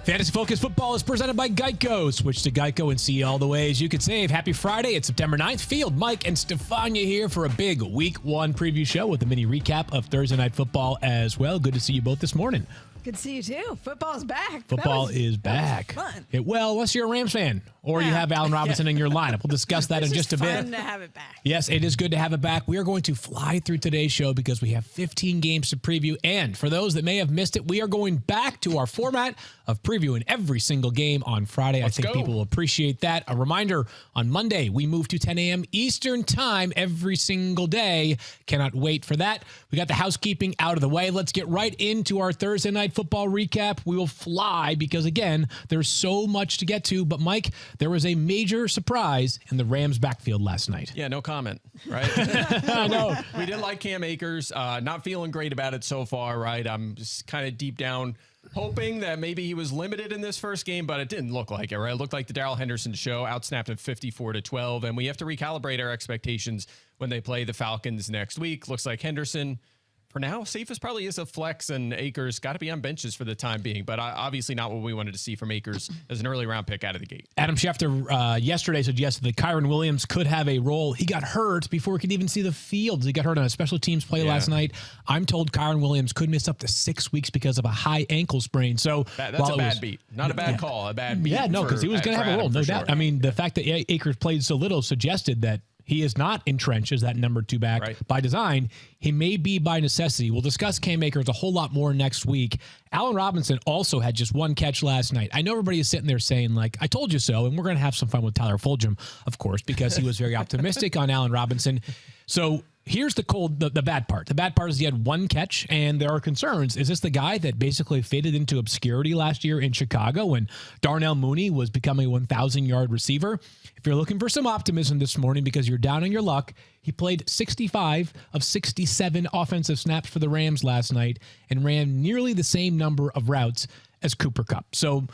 Fantasy Focus Football is presented by Geico. Switch to Geico and see all the ways you could save. Happy Friday. It's September 9th. Field, Mike, and Stephania here for a big Week 1 preview show with a mini recap of Thursday Night Football as well. Good to see you both this morning. Good to see you, too. Football's back. Football is back. Fun. Well, unless you're a Rams fan or you have Allen Robinson in your lineup. We'll discuss that in just a bit. It's fun to have it back. Yes, it is good to have it back. We are going to fly through today's show because we have 15 games to preview. And for those that may have missed it, we are going back to our format of previewing every single game on Friday. I think people will appreciate that. A reminder, on Monday, we move to 10 a.m. Eastern time every single day. Cannot wait for that. We got the housekeeping out of the way. Let's get right into our Thursday Night Football recap. We will fly because, again, there's so much to get to. But, Mike, there was a major surprise in the Rams backfield last night. Yeah, no comment, right? I know. We didn't like Cam Akers. Not feeling great about it so far, right? I'm just kind of deep down hoping that maybe he was limited in this first game, but it didn't look like it, right? It looked like the Darrell Henderson show, outsnapped at 54-12, and we have to recalibrate our expectations when they play the Falcons next week. Looks like Henderson, for now, safest probably is a flex, and Akers got to be on benches for the time being, but obviously not what we wanted to see from Akers as an early round pick out of the gate. Adam Schefter yesterday suggested that Kyron Williams could have a role. He got hurt before we could even see the field. He got hurt on a special teams play last night. I'm told Kyron Williams could miss up to 6 weeks because of a high ankle sprain. So that's a bad beat. Not a bad call, a bad beat. Yeah, no, because he was going to have a role, no doubt. I mean, the fact that Akers played so little suggested that he is not entrenched as that number 2 back by design. He may be by necessity. We'll discuss Cam Akers a whole lot more next week. Allen Robinson also had just 1 catch last night. I know everybody is sitting there saying, like, I told you so, and we're going to have some fun with Tyler Fulgham, of course, because he was very optimistic on Allen Robinson. So here's the bad part. The bad part is he had 1 catch, and there are concerns. Is this the guy that basically faded into obscurity last year in Chicago when Darnell Mooney was becoming a 1,000-yard receiver? If you're looking for some optimism this morning because you're down on your luck, he played 65 of 67 offensive snaps for the Rams last night and ran nearly the same number of routes as Cooper Kupp. So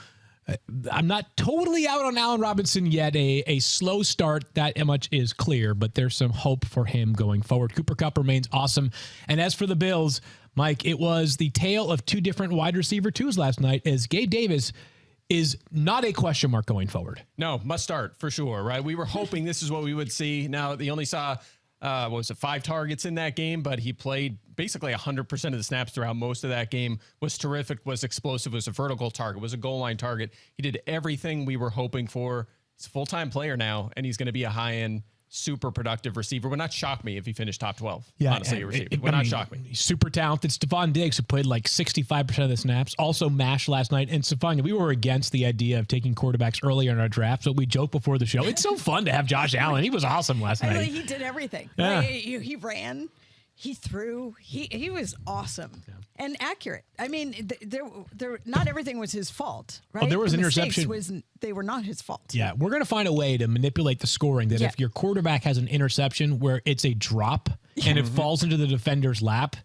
I'm not totally out on Allen Robinson yet. A slow start, that much is clear, but there's some hope for him going forward. Cooper Kupp remains awesome. And as for the Bills, Mike, it was the tale of 2 different wide receiver twos last night as Gabe Davis is not a question mark going forward. No, must start for sure, right? We were hoping this is what we would see. Now, they only saw, 5 targets in that game, but he played basically 100% of the snaps throughout most of that game, was terrific, was explosive, was a vertical target, was a goal line target. He did everything we were hoping for. He's a full-time player now, and he's going to be a high-end, super productive receiver. Would not shock me if he finished top 12. Yeah, honestly, would not shock me. He's super talented. Stephon Diggs, who played like 65% of the snaps, also mashed last night. And Stephania, we were against the idea of taking quarterbacks earlier in our draft, so we joked before the show. It's so fun to have Josh Allen. He was awesome last night. He did everything. Yeah. He ran. He threw. He was awesome and accurate. I mean, there not everything was his fault, right? Oh, there was an interception. They were not his fault. Yeah, we're going to find a way to manipulate the scoring that if your quarterback has an interception where it's a drop and it falls into the defender's lap,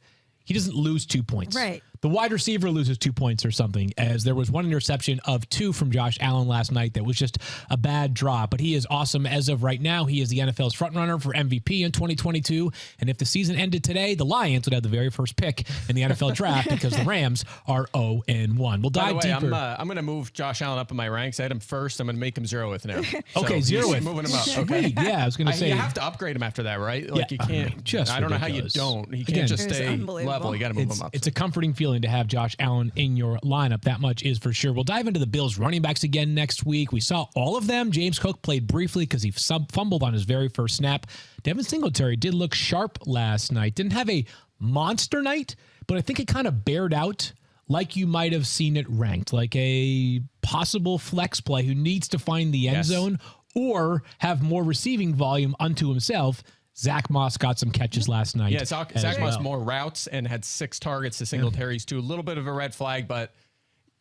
he doesn't lose 2 points. Right. The wide receiver loses 2 points or something, as there was 1 interception of 2 from Josh Allen last night that was just a bad drop. But he is awesome as of right now. He is the NFL's frontrunner for MVP in 2022. And if the season ended today, the Lions would have the very first pick in the NFL draft because the Rams are 0-1. We'll dive deeper. I'm going to move Josh Allen up in my ranks. I had him first. I'm going to make him 0th now. Okay, so 0th. Moving him up. Sweet. Yeah, I was going to say. You have to upgrade him after that, right? Like you can't. I don't know how you don't. He can't just stay level. You got to move him up. It's a comforting feeling to have Josh Allen in your lineup. That much is for sure. We'll dive into the Bills running backs again next week. We saw all of them. James Cook played briefly because he fumbled on his very first snap. Devin Singletary did look sharp last night. Didn't have a monster night, but I think it kind of bared out like you might have seen it ranked, like a possible flex play who needs to find the end zone or have more receiving volume unto himself. Zach Moss got some catches last night. Yeah, Zach Moss more routes and had 6 targets to Singletary's 2. A little bit of a red flag, but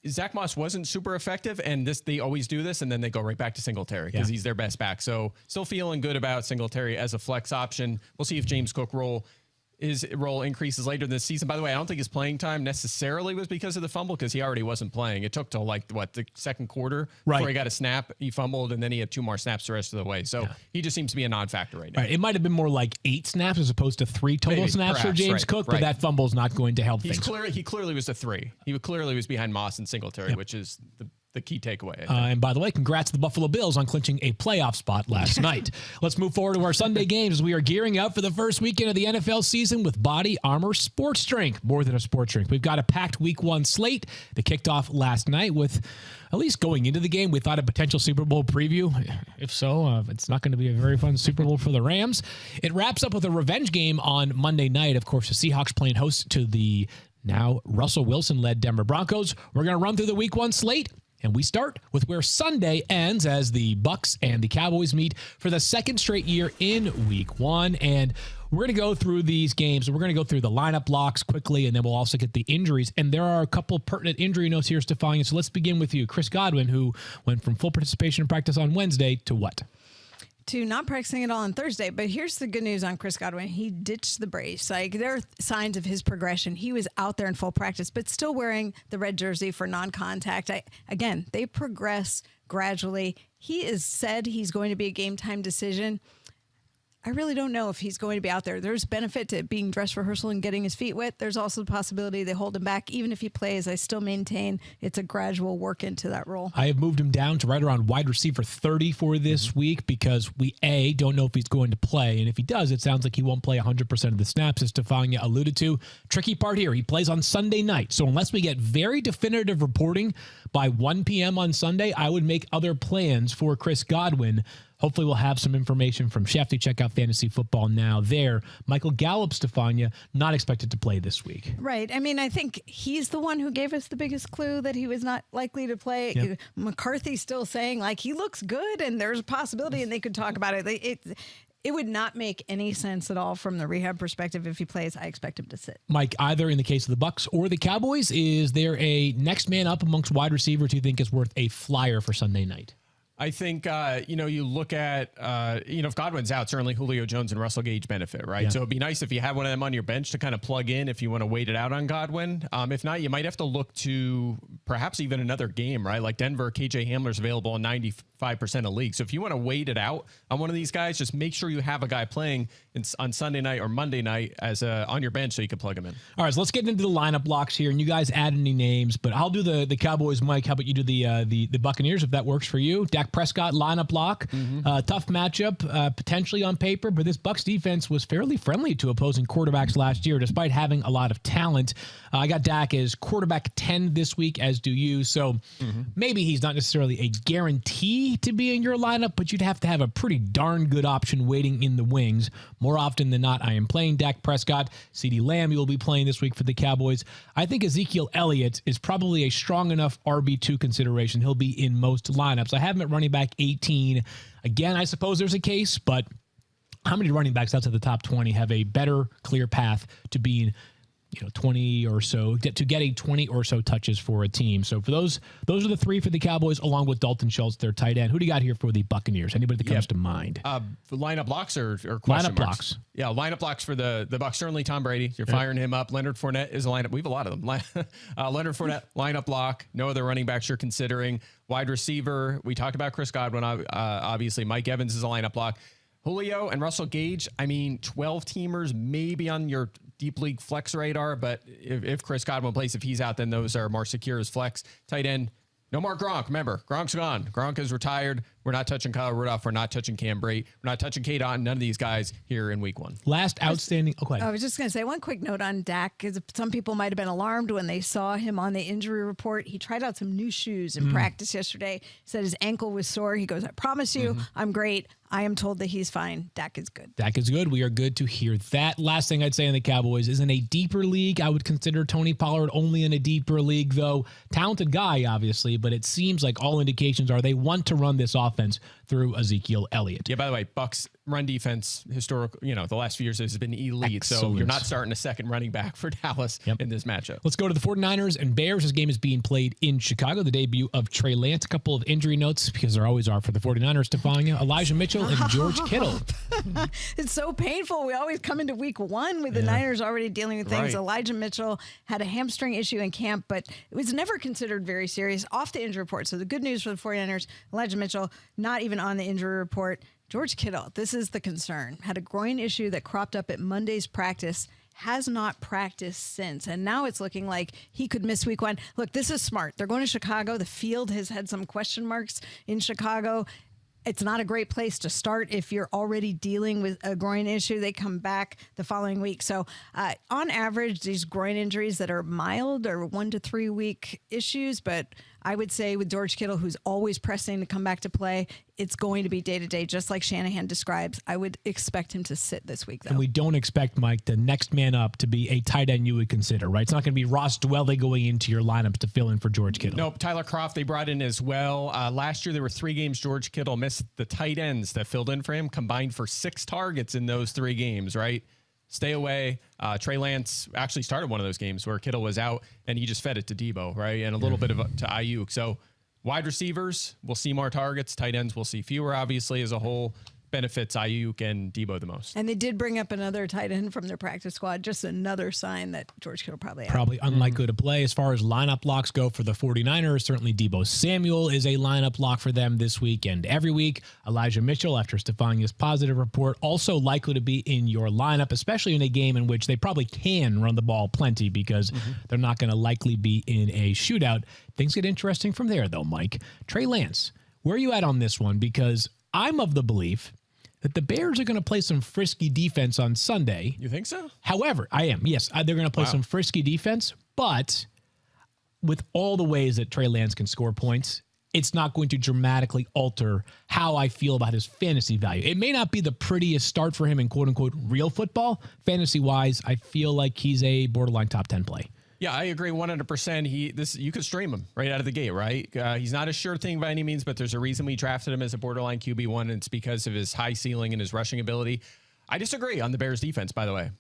Zach Moss wasn't super effective, and they always do this, and then they go right back to Singletary because he's their best back. So still feeling good about Singletary as a flex option. We'll see if James Cook role his role increases later this season. By the way, I don't think his playing time necessarily was because of the fumble, because he already wasn't playing. It took till the second quarter before he got a snap. He fumbled, and then he had 2 more snaps the rest of the way. So he just seems to be a non-factor right now. Right. It might have been more like 8 snaps as opposed to 3 total snaps for James Cook, but that fumble is not going to help things. He clearly was the 3. He clearly was behind Moss and Singletary, which is the key takeaway. And by the way, congrats to the Buffalo Bills on clinching a playoff spot last night. Let's move forward to our Sunday games as we are gearing up for the first weekend of the NFL season with Body Armor Sports Drink. More than a sports drink. We've got a packed week 1 slate that kicked off last night with, at least going into the game, we thought a potential Super Bowl preview. If so, it's not going to be a very fun Super Bowl for the Rams. It wraps up with a revenge game on Monday night. Of course, the Seahawks playing host to the now Russell Wilson-led Denver Broncos. We're going to run through the week 1 slate. And we start with where Sunday ends as the Bucs and the Cowboys meet for the second straight year in week 1. And we're going to go through these games. We're going to go through the lineup blocks quickly, and then we'll also get the injuries. And there are a couple of pertinent injury notes here, Stephania. So let's begin with you. Chris Godwin, who went from full participation in practice on Wednesday to what? To not practicing at all on Thursday. But here's the good news on Chris Godwin. He ditched the brace. Like, there are signs of his progression. He was out there in full practice, but still wearing the red jersey for non-contact. Again, they progress gradually. He has said he's going to be a game time decision. I really don't know if he's going to be out there. There's benefit to being dress rehearsal and getting his feet wet. There's also the possibility they hold him back. Even if he plays, I still maintain it's a gradual work into that role. I have moved him down to right around wide receiver 30 for this week because we, don't know if he's going to play. And if he does, it sounds like he won't play 100% of the snaps, as Stephania alluded to. Tricky part here, he plays on Sunday night. So unless we get very definitive reporting by 1 p.m. on Sunday, I would make other plans for Chris Godwin. Hopefully we'll have some information from Shefty. Check out Fantasy Football Now there. Michael Gallup, Stephania, not expected to play this week. Right. I mean, I think he's the one who gave us the biggest clue that he was not likely to play. Yep. McCarthy's still saying, like, he looks good and there's a possibility, and they could talk about it. It would not make any sense at all from the rehab perspective. If he plays, I expect him to sit. Mike, either in the case of the Bucs or the Cowboys, is there a next man up amongst wide receivers you think is worth a flyer for Sunday night? I think, you look at, if Godwin's out, certainly Julio Jones and Russell Gage benefit, right? Yeah. So it'd be nice if you have one of them on your bench to kind of plug in if you want to wait it out on Godwin. If not, you might have to look to perhaps even another game, right? Like Denver, KJ Hamler's available in 95% of leagues. So if you want to wait it out on one of these guys, just make sure you have a guy playing on Sunday night or Monday night as on your bench so you can plug him in. All right, so let's get into the lineup blocks here, and you guys add any names, but I'll do the Cowboys. Mike, how about you do the Buccaneers if that works for you? Dak Prescott lineup block. Tough matchup, potentially on paper, but this Bucs defense was fairly friendly to opposing quarterbacks last year, despite having a lot of talent. I got Dak as quarterback 10 this week, as do you. So maybe he's not necessarily a guarantee to be in your lineup, but you'd have to have a pretty darn good option waiting in the wings. More often than not, I am playing Dak Prescott. CeeDee Lamb will be playing this week for the Cowboys. I think Ezekiel Elliott is probably a strong enough RB2 consideration. He'll be in most lineups. I have him at running back 18. Again, I suppose there's a case, but how many running backs outside the top 20 have a better, clear path to being 20 or so, to getting 20 or so touches for a team? So for those are the 3 for the Cowboys, along with Dalton Schultz, their tight end. Who do you got here for the Buccaneers? Anybody that comes to mind? Lineup blocks or question lineup marks? Blocks. Yeah, lineup blocks for the Bucs. Certainly Tom Brady. You're firing him up. Leonard Fournette is a lineup. We have a lot of them. Leonard Fournette, lineup block. No other running backs you're considering. Wide receiver, we talked about Chris Godwin. Obviously, Mike Evans is a lineup block. Julio and Russell Gage, 12-teamers maybe on your deep league flex radar, but if Chris Godwin plays, if he's out, then those are more secure as flex. Tight end, no more Gronk. Remember, Gronk's gone. Gronk is retired. We're not touching Kyle Rudolph. We're not touching Cam Brate. We're not touching Kate Otten. None of these guys here in week 1. Last outstanding. Okay. I was just going to say one quick note on Dak, because some people might have been alarmed when they saw him on the injury report. He tried out some new shoes in practice yesterday. Said his ankle was sore. He goes, I promise you, I'm great. I am told that he's fine. Dak is good. Dak is good. We are good to hear that. Last thing I'd say on the Cowboys is in a deeper league, I would consider Tony Pollard only in a deeper league, though. Talented guy, obviously, but it seems like all indications are they want to run this offense through Ezekiel Elliott. Yeah, by the way, Bucs run defense, historical, the last few years has been elite. Excellent. So you're not starting a second running back for Dallas in this matchup. Let's go to the 49ers and Bears. This game is being played in Chicago. The debut of Trey Lance. A couple of injury notes, because there always are for the 49ers, Stephania. Elijah Mitchell and George Kittle. It's so painful. We always come into week 1 with the Niners already dealing with things. Right. Elijah Mitchell had a hamstring issue in camp, but it was never considered very serious off the injury report. So the good news for the 49ers, Elijah Mitchell, not even on the injury report. George Kittle, this is the concern. Had a groin issue that cropped up at Monday's practice, has not practiced since. And now it's looking like he could miss week 1. Look, this is smart. They're going to Chicago. The field has had some question marks in Chicago. It's not a great place to start if you're already dealing with a groin issue. They come back the following week. So on average, these groin injuries that are mild are 1 to 3 week issues. But I would say with George Kittle, who's always pressing to come back to play, it's going to be day-to-day, just like Shanahan describes. I would expect him to sit this week, though. And we don't expect, Mike, the next man up to be a tight end you would consider, right? It's not going to be Ross Dwelly going into your lineups to fill in for George Kittle. Nope. Tyler Kroft, they brought in as well. Last year, there were 3 games George Kittle missed. The tight ends that filled in for him combined for 6 targets in those 3 games, right? Stay away. Trey Lance actually started one of those games where Kittle was out, and he just fed it to Debo, right? And a little bit to Ayuk. So wide receivers, we'll see more targets. Tight ends, we'll see fewer, obviously, as a whole. Benefits Ayuk and Debo the most. And they did bring up another tight end from their practice squad. Just another sign that George Kittle probably unlikely to play. As far as lineup locks go for the 49ers, certainly Debo Samuel is a lineup lock for them this week and every week. Elijah Mitchell, after Stephania's positive report, also likely to be in your lineup, especially in a game in which they probably can run the ball plenty because they're not going to likely be in a shootout. Things get interesting from there, though, Mike. Trey Lance, where are you at on this one? Because I'm of the belief that the Bears are going to play some frisky defense on Sunday. You think so? However, I am. Yes, they're going to play some frisky defense, but with all the ways that Trey Lance can score points, it's not going to dramatically alter how I feel about his fantasy value. It may not be the prettiest start for him in quote-unquote real football. Fantasy-wise, I feel like he's a borderline top 10 play. Yeah, I agree 100%. You could stream him right out of the gate, right? He's not a sure thing by any means, but there's a reason we drafted him as a borderline QB1, and it's because of his high ceiling and his rushing ability. I disagree on the Bears defense, by the way.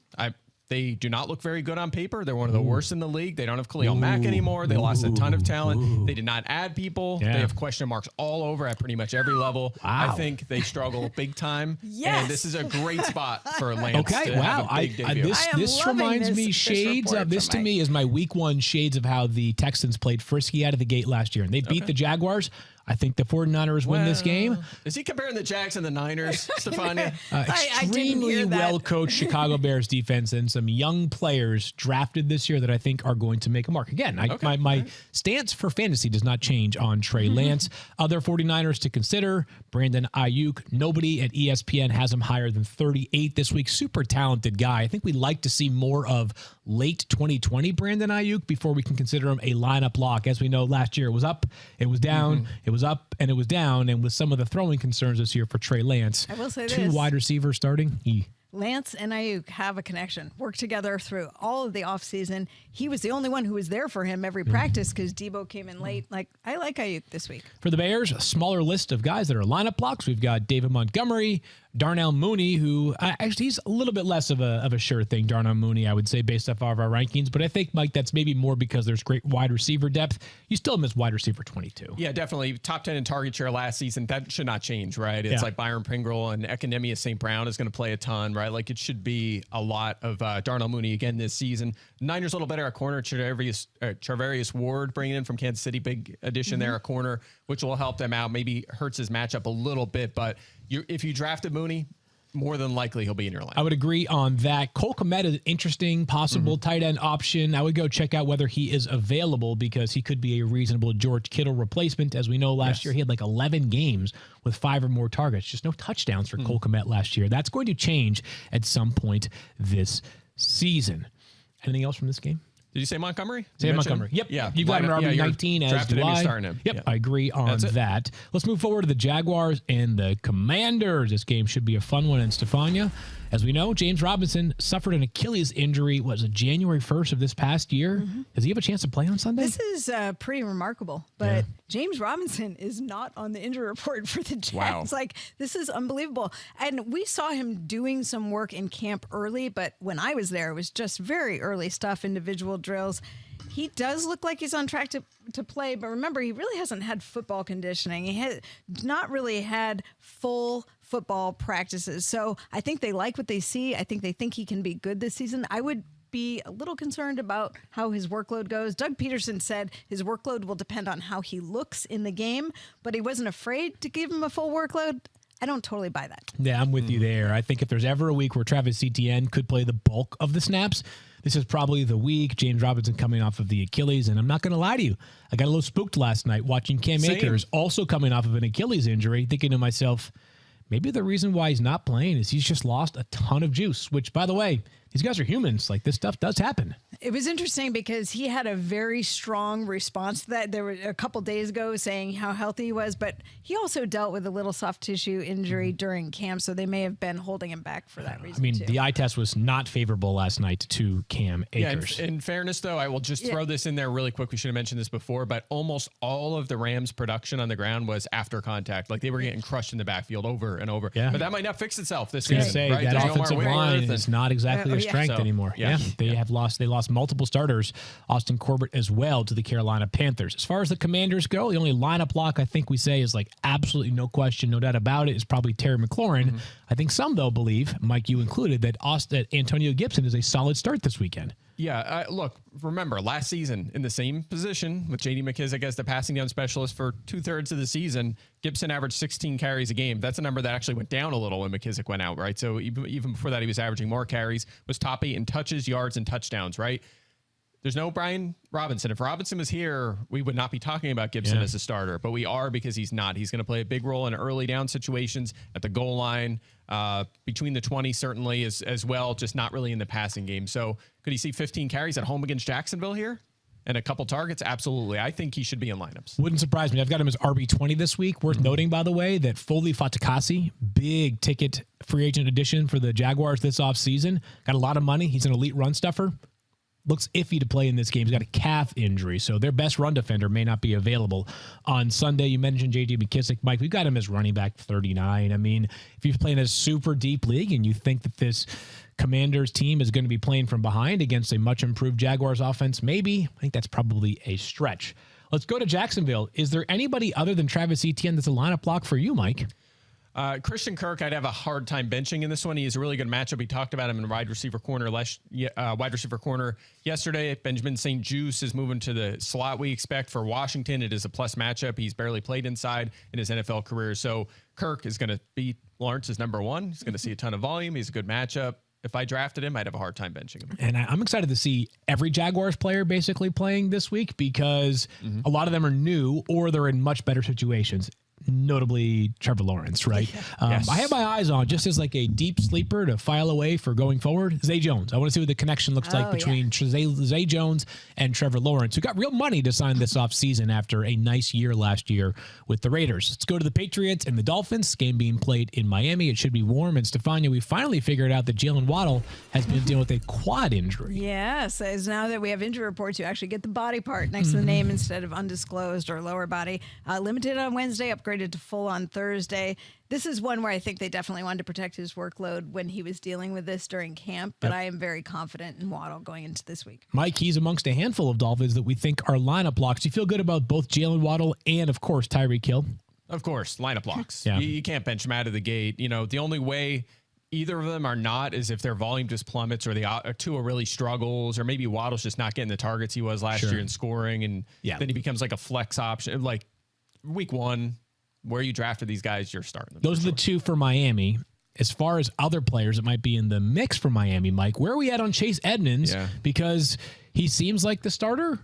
They do not look very good on paper. They're one of the worst in the league. They don't have Khalil Mack anymore. They lost a ton of talent. They did not add people. Yeah. They have question marks all over at pretty much every level. Wow. I think they struggle big time. Yes. And this is a great spot for Lance. Okay, wow. This reminds me shades of this to me is my week 1 shades of how the Texans played frisky out of the gate last year. And they beat the Jaguars. I think the 49ers win this game. Is he comparing the Jags and the Niners, Stephania? Extremely well-coached Chicago Bears defense and some young players drafted this year that I think are going to make a mark. Again, my stance for fantasy does not change on Trey Lance. Other 49ers to consider, Brandon Ayuk. Nobody at ESPN has him higher than 38 this week. Super talented guy. I think we'd like to see more of late 2020 Brandon Ayuk before we can consider him a lineup lock. As we know, last year it was up, it was down, it was up, and it was down. And with some of the throwing concerns this year for Trey Lance, I will say 2 wide receivers starting. Lance and Ayuk have a connection, work together through all of the offseason. He was the only one who was there for him every practice because Debo came in late. I like Ayuk this week. For the Bears, a smaller list of guys that are lineup blocks. We've got David Montgomery, Darnell Mooney, who actually he's a little bit less of a sure thing, Darnell Mooney, I would say, based off of our rankings. But I think, Mike, that's maybe more because there's great wide receiver depth. You still miss wide receiver 22. Yeah, definitely. Top 10 in target share last season. That should not change, right? It's like Byron Pringle and Economia St. Brown is going to play a ton, right? Like it should be a lot of Darnell Mooney again this season. Niners a little better at corner. Charvarius Ward bringing in from Kansas City. Big addition there at corner, which will help them out. Maybe hurts his matchup a little bit, but if you drafted Mooney, more than likely he'll be in your line. I would agree on that. Cole Kmet is an interesting possible tight end option. I would go check out whether he is available because he could be a reasonable George Kittle replacement. As we know, last year he had 11 games with 5 or more targets. Just no touchdowns for Cole Kmet last year. That's going to change at some point this season. Anything else from this game? Did you say Montgomery? Montgomery. Yep. Yeah. You've got him at RB19 as do I. Him. Yep. Yeah. I agree on that. Let's move forward to the Jaguars and the Commanders. This game should be a fun one. And Stephania, As we know, James Robinson suffered an Achilles injury, was it January 1st of this past year? Does he have a chance to play on Sunday? This is pretty remarkable, but James Robinson is not on the injury report for the Jags. Wow. Like, this is unbelievable. And we saw him doing some work in camp early, but when I was there, it was just very early stuff, individual drills. He does look like he's on track to play, but remember, he really hasn't had football conditioning. He has not really had full football practices. So I think they like what they see. I think they think he can be good this season. I would be a little concerned about how his workload goes. Doug Peterson said his workload will depend on how he looks in the game, but he wasn't afraid to give him a full workload. I don't totally buy that. Yeah, I'm with you there. I think if there's ever a week where Travis Etienne could play the bulk of the snaps, this is probably the week. James Robinson coming off of the Achilles, and I'm not going to lie to you. I got a little spooked last night watching Cam Akers also coming off of an Achilles injury, thinking to myself, maybe the reason why he's not playing is he's just lost a ton of juice, which, by the way, these guys are humans. Like, this stuff does happen. It was interesting because he had a very strong response to that. There were a couple days ago saying how healthy he was, but he also dealt with a little soft tissue injury during camp, so they may have been holding him back for that reason. I mean, too. the eye test was not favorable last night to Cam Akers. Yeah, in fairness, though, I will just throw this in there really quick. We should have mentioned this before, but almost all of the Rams' production on the ground was after contact. Like, they were getting crushed in the backfield over and over. Yeah. But that might not fix itself this I was season. going to say, right? that There's offensive no more line Whitworth is not exactly their strength anymore. Yeah. They lost multiple starters, Austin Corbett as well, to the Carolina Panthers. As far as the Commanders go, the only lineup lock I think we say is like absolutely no question, no doubt about it, is probably Terry McLaurin. I think some, though, believe, Mike, you included, that Antonio Gibson is a solid start this weekend. Yeah, look, remember, last season in the same position with J.D. McKissic as the passing down specialist for 2/3 of the season, Gibson averaged 16 carries a game. That's a number that actually went down a little when McKissic went out, right? So even before that, he was averaging more carries, was top 8 in touches, yards, and touchdowns, right? There's no Brian Robinson. If Robinson was here, we would not be talking about Gibson as a starter, but we are because he's not. He's going to play a big role in early down situations at the goal line, between the 20 certainly as well, just not really in the passing game. So could he see 15 carries at home against Jacksonville here? And a couple targets? Absolutely. I think he should be in lineups. Wouldn't surprise me. I've got him as RB20 this week. Worth noting, by the way, that Foley Fatukasi, big ticket free agent addition for the Jaguars this offseason, got a lot of money. He's an elite run stuffer. Looks iffy to play in this game. He's got a calf injury, so their best run defender may not be available on Sunday. You mentioned J.D. McKissic. Mike, we've got him as running back 39. I mean, if you're playing a super deep league and you think that this Commanders team is going to be playing from behind against a much improved Jaguars offense, maybe. I think that's probably a stretch. Let's go to Jacksonville. Is there anybody other than Travis Etienne that's a lineup block for you, Mike? Christian Kirk, I'd have a hard time benching in this one. He is a really good matchup. We talked about him in wide receiver corner yesterday. Benjamin St. Juste is moving to the slot we expect for Washington. It is a plus matchup. He's barely played inside in his NFL career. So Kirk is going to beat Lawrence's number one. He's going to see a ton of volume. He's a good matchup. If I drafted him, I'd have a hard time benching him. And I'm excited to see every Jaguars player basically playing this week because a lot of them are new or they're in much better situations. Notably Trevor Lawrence, right? Yes. I have my eyes on just as like a deep sleeper to file away for going forward. Zay Jones. I want to see what the connection looks like between Zay Jones and Trevor Lawrence, who got real money to sign this offseason after a nice year last year with the Raiders. Let's go to the Patriots and the Dolphins. Game being played in Miami. It should be warm. And Stephania, we finally figured out that Jalen Waddle has been dealing with a quad injury. Yes, as now that we have injury reports, you actually get the body part next to the name instead of undisclosed or lower body. Limited on Wednesday, upgraded to full on Thursday. This is one where I think they definitely wanted to protect his workload when he was dealing with this during camp, but I am very confident in Waddle going into this week. Mike, he's amongst a handful of Dolphins that we think are lineup blocks. You feel good about both Jalen Waddle and, of course, Tyreek Hill? Of course, lineup blocks. Yeah. You can't bench him out of the gate. You know, the only way either of them are not is if their volume just plummets or Tua really struggles, or maybe Waddle's just not getting the targets he was last year in scoring, and then he becomes like a flex option. Like week one, where you drafted these guys, you're starting them. Those are the two for Miami. As far as other players that might be in the mix for Miami, Mike, where are we at on Chase Edmonds? Yeah. Because he seems like the starter.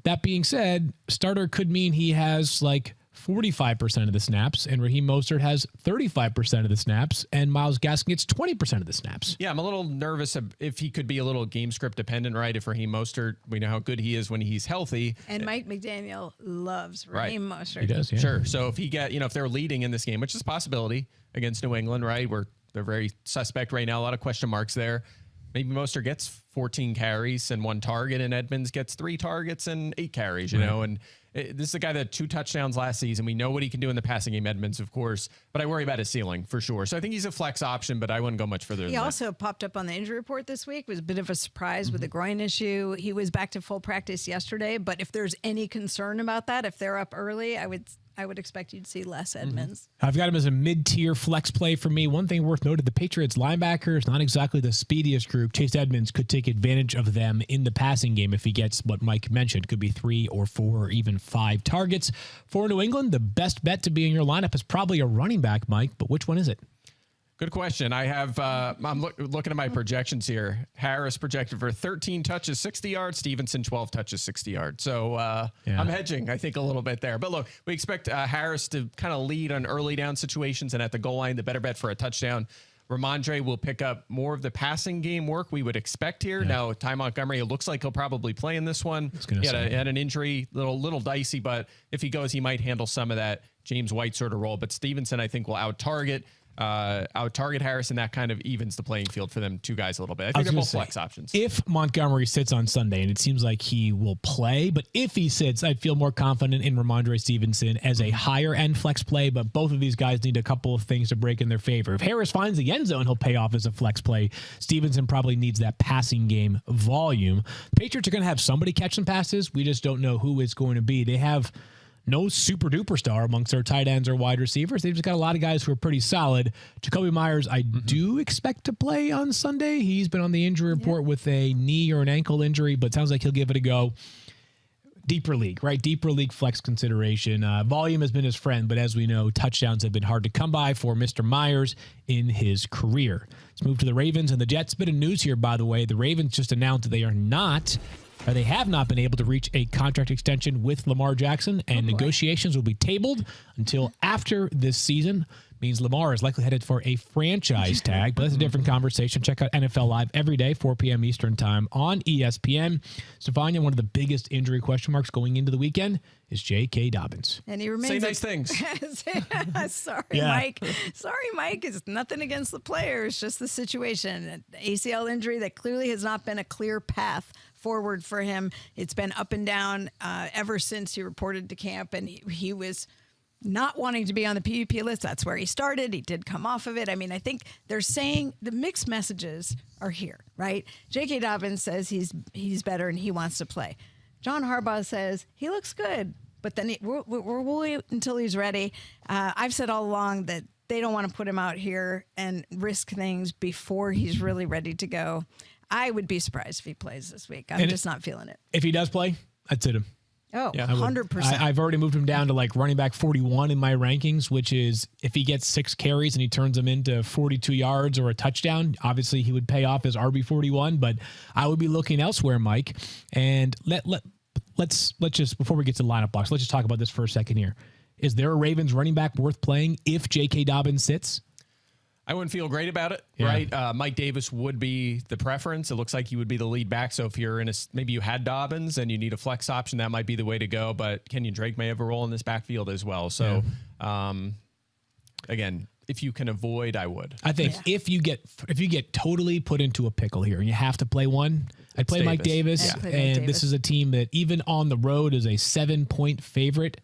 That being said, starter could mean he has like 45% of the snaps, and Raheem Mostert has 35% of the snaps, and Myles Gaskin gets 20% of the snaps. Yeah, I'm a little nervous if he could be a little game script dependent, right? If Raheem Mostert, we know how good he is when he's healthy. And Mike McDaniel loves Raheem Mostert. He does, yeah. Sure. So if he if they're leading in this game, which is a possibility against New England, right? Where They're very suspect right now. A lot of question marks there. Maybe Mostert gets 14 carries and 1 target, and Edmonds gets 3 targets and 8 carries, you know, and this is a guy that had 2 touchdowns last season. We know what he can do in the passing game, Edmonds, of course, but I worry about his ceiling for sure. So I think he's a flex option, but I wouldn't go much further than that. He also popped up on the injury report this week. It was a bit of a surprise with a groin issue. He was back to full practice yesterday, but if there's any concern about that, if they're up early, I would expect you to see less Edmonds. I've got him as a mid-tier flex play for me. One thing worth noting, the Patriots linebackers, not exactly the speediest group. Chase Edmonds could take advantage of them in the passing game if he gets what Mike mentioned. Could be 3 or 4 or even 5 targets. For New England, the best bet to be in your lineup is probably a running back, Mike, but which one is it? Good question. I have, I'm looking at my projections here. Harris projected for 13 touches, 60 yards. Stevenson, 12 touches, 60 yards. So I'm hedging, I think, a little bit there. But look, we expect Harris to kind of lead on early down situations, and at the goal line, the better bet for a touchdown. Ramondre will pick up more of the passing game work we would expect here. Yeah. Now, Ty Montgomery, it looks like he'll probably play in this one. He had an injury, little dicey, but if he goes, he might handle some of that James White sort of role. But Stevenson, I think, will out-target Harris, and that kind of evens the playing field for them 2 guys a little bit. I think they're both flex options. If Montgomery sits on Sunday, and it seems like he will play, but if he sits, I'd feel more confident in Ramondre Stevenson as a higher end flex play, but both of these guys need a couple of things to break in their favor. If Harris finds the end zone, he'll pay off as a flex play. Stevenson probably needs that passing game volume. Patriots are going to have somebody catch some passes. We just don't know who it's going to be. They have no super duper star amongst their tight ends or wide receivers. They've just got a lot of guys who are pretty solid. Jacoby Myers, I do expect to play on Sunday. He's been on the injury report with a knee or an ankle injury, but sounds like he'll give it a go. Deeper league, right? Deeper league flex consideration. Volume has been his friend, but as we know, touchdowns have been hard to come by for Mr. Myers in his career. Let's move to the Ravens and the Jets. Bit of news here, by the way. The Ravens just announced that they have not been able to reach a contract extension with Lamar Jackson, and negotiations will be tabled until after this season. Means Lamar is likely headed for a franchise tag, but that's a different conversation. Check out NFL Live every day, 4 p.m. Eastern time on ESPN. Stephania, one of the biggest injury question marks going into the weekend is J.K. Dobbins. And he remains... Say nice things. Sorry, Mike. Sorry, Mike. It's nothing against the players, just the situation. An ACL injury that clearly has not been a clear path forward for him. It's been up and down ever since he reported to camp, and he was not wanting to be on the PUP list. That's where he started. He did come off of it. I mean, I think they're saying the mixed messages are here, right? J.K. Dobbins says he's better and he wants to play. John Harbaugh says he looks good, but then we'll wait until he's ready. I've said all along that they don't want to put him out here and risk things before he's really ready to go. I would be surprised if he plays this week. I'm just not feeling it. If he does play, I'd sit him. Oh, yeah, 100%. I've already moved him down to like running back 41 in my rankings, which is if he gets 6 carries and he turns them into 42 yards or a touchdown, obviously he would pay off as RB41, but I would be looking elsewhere, Mike. And let's just, before we get to the lineup box, let's just talk about this for a second here. Is there a Ravens running back worth playing if J.K. Dobbins sits? I wouldn't feel great about it, right? Mike Davis would be the preference. It looks like he would be the lead back. So if you're maybe you had Dobbins and you need a flex option, that might be the way to go. But Kenyon Drake may have a role in this backfield as well. So, again, if you can avoid, I would. I think if you get totally put into a pickle here and you have to play one, I'd play Mike Davis. And this is a team that even on the road is a 7-point favorite.